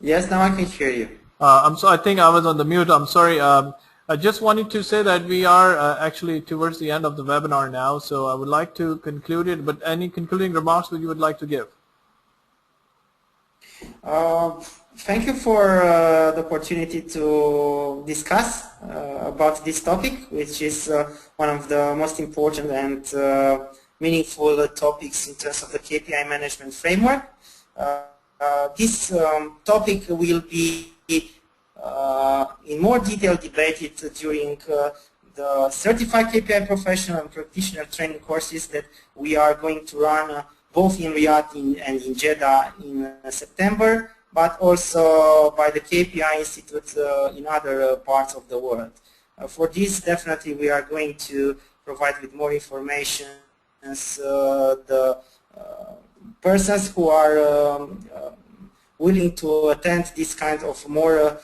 Yes, now I can hear you. I think I was on the mute. I'm sorry. I just wanted to say that we are actually towards the end of the webinar now, so I would like to conclude it, but any concluding remarks that you would like to give? Thank you for the opportunity to discuss about this topic, which is one of the most important and meaningful topics in terms of the KPI management framework. This topic will be in more detail debated during the Certified KPI Professional and Practitioner training courses that we are going to run both in Riyadh and in Jeddah in September, but also by the KPI Institute in other parts of the world. For this, definitely we are going to provide with more information as the persons who are willing to attend this kind of more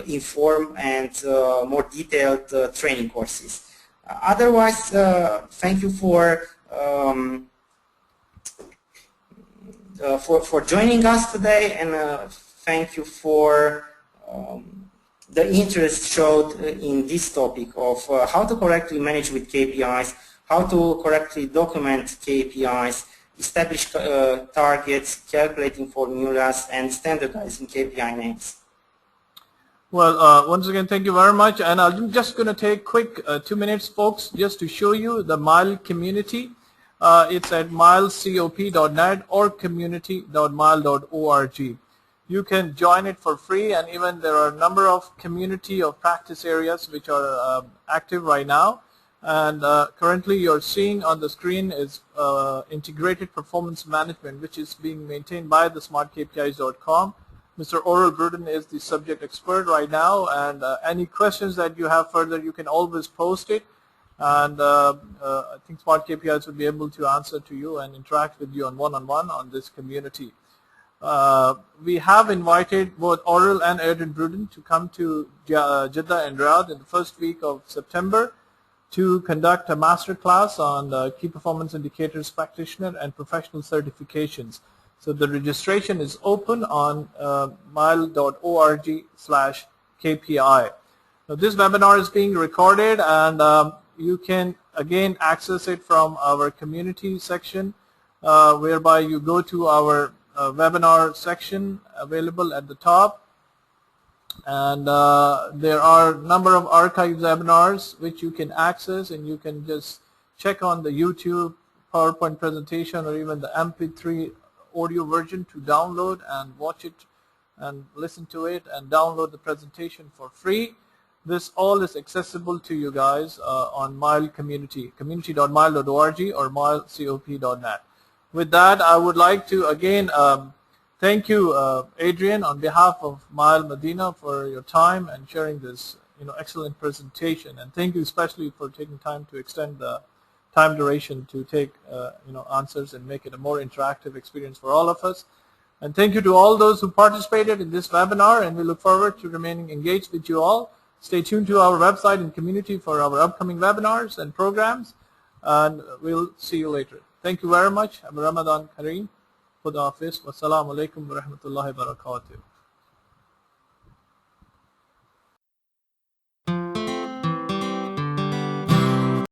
informed and more detailed training courses. Otherwise, thank you for joining us today, and thank you for the interest showed in this topic of how to correctly manage with KPIs, how to correctly document KPIs, establish targets, calculating formulas, and standardizing KPI names. Well, once again, thank you very much. And I'm just going to take quick 2 minutes, folks, just to show you the Mile community. It's at milecop.net or community.mile.org. You can join it for free, and even there are a number of community of practice areas which are active right now. And currently you're seeing on the screen is integrated performance management, which is being maintained by the smartkpis.com. Mr. Oral Bruton is the subject expert right now, and any questions that you have further, you can always post it. And I think Smart KPIs will be able to answer to you and interact with you on one-on-one on this community. We have invited both Oral and Adrian Bruton to come to Jeddah and Riyadh in the first week of September to conduct a master class on key performance indicators practitioner and professional certifications. So the registration is open on mile.org/ KPI. Now, this webinar is being recorded, and you can again access it from our community section, whereby you go to our webinar section available at the top, and there are a number of archived webinars which you can access, and you can just check on the YouTube PowerPoint presentation or even the MP3 audio version to download and watch it and listen to it and download the presentation for free. This all is accessible to you guys on Mile Community, community.mile.org or milecop.net. With that, I would like to again thank you, Adrian, on behalf of Mile Madinah, for your time and sharing this excellent presentation. And thank you especially for taking time to extend the time duration to take answers and make it a more interactive experience for all of us. And thank you to all those who participated in this webinar, and we look forward to remaining engaged with you all. Stay tuned to our website and community for our upcoming webinars and programs, and we'll see you later. Thank you very much. Have a Ramadan Kareem. Khuda Hafiz. Wassalamu alaikum wa rahmatullahi wa barakatuh.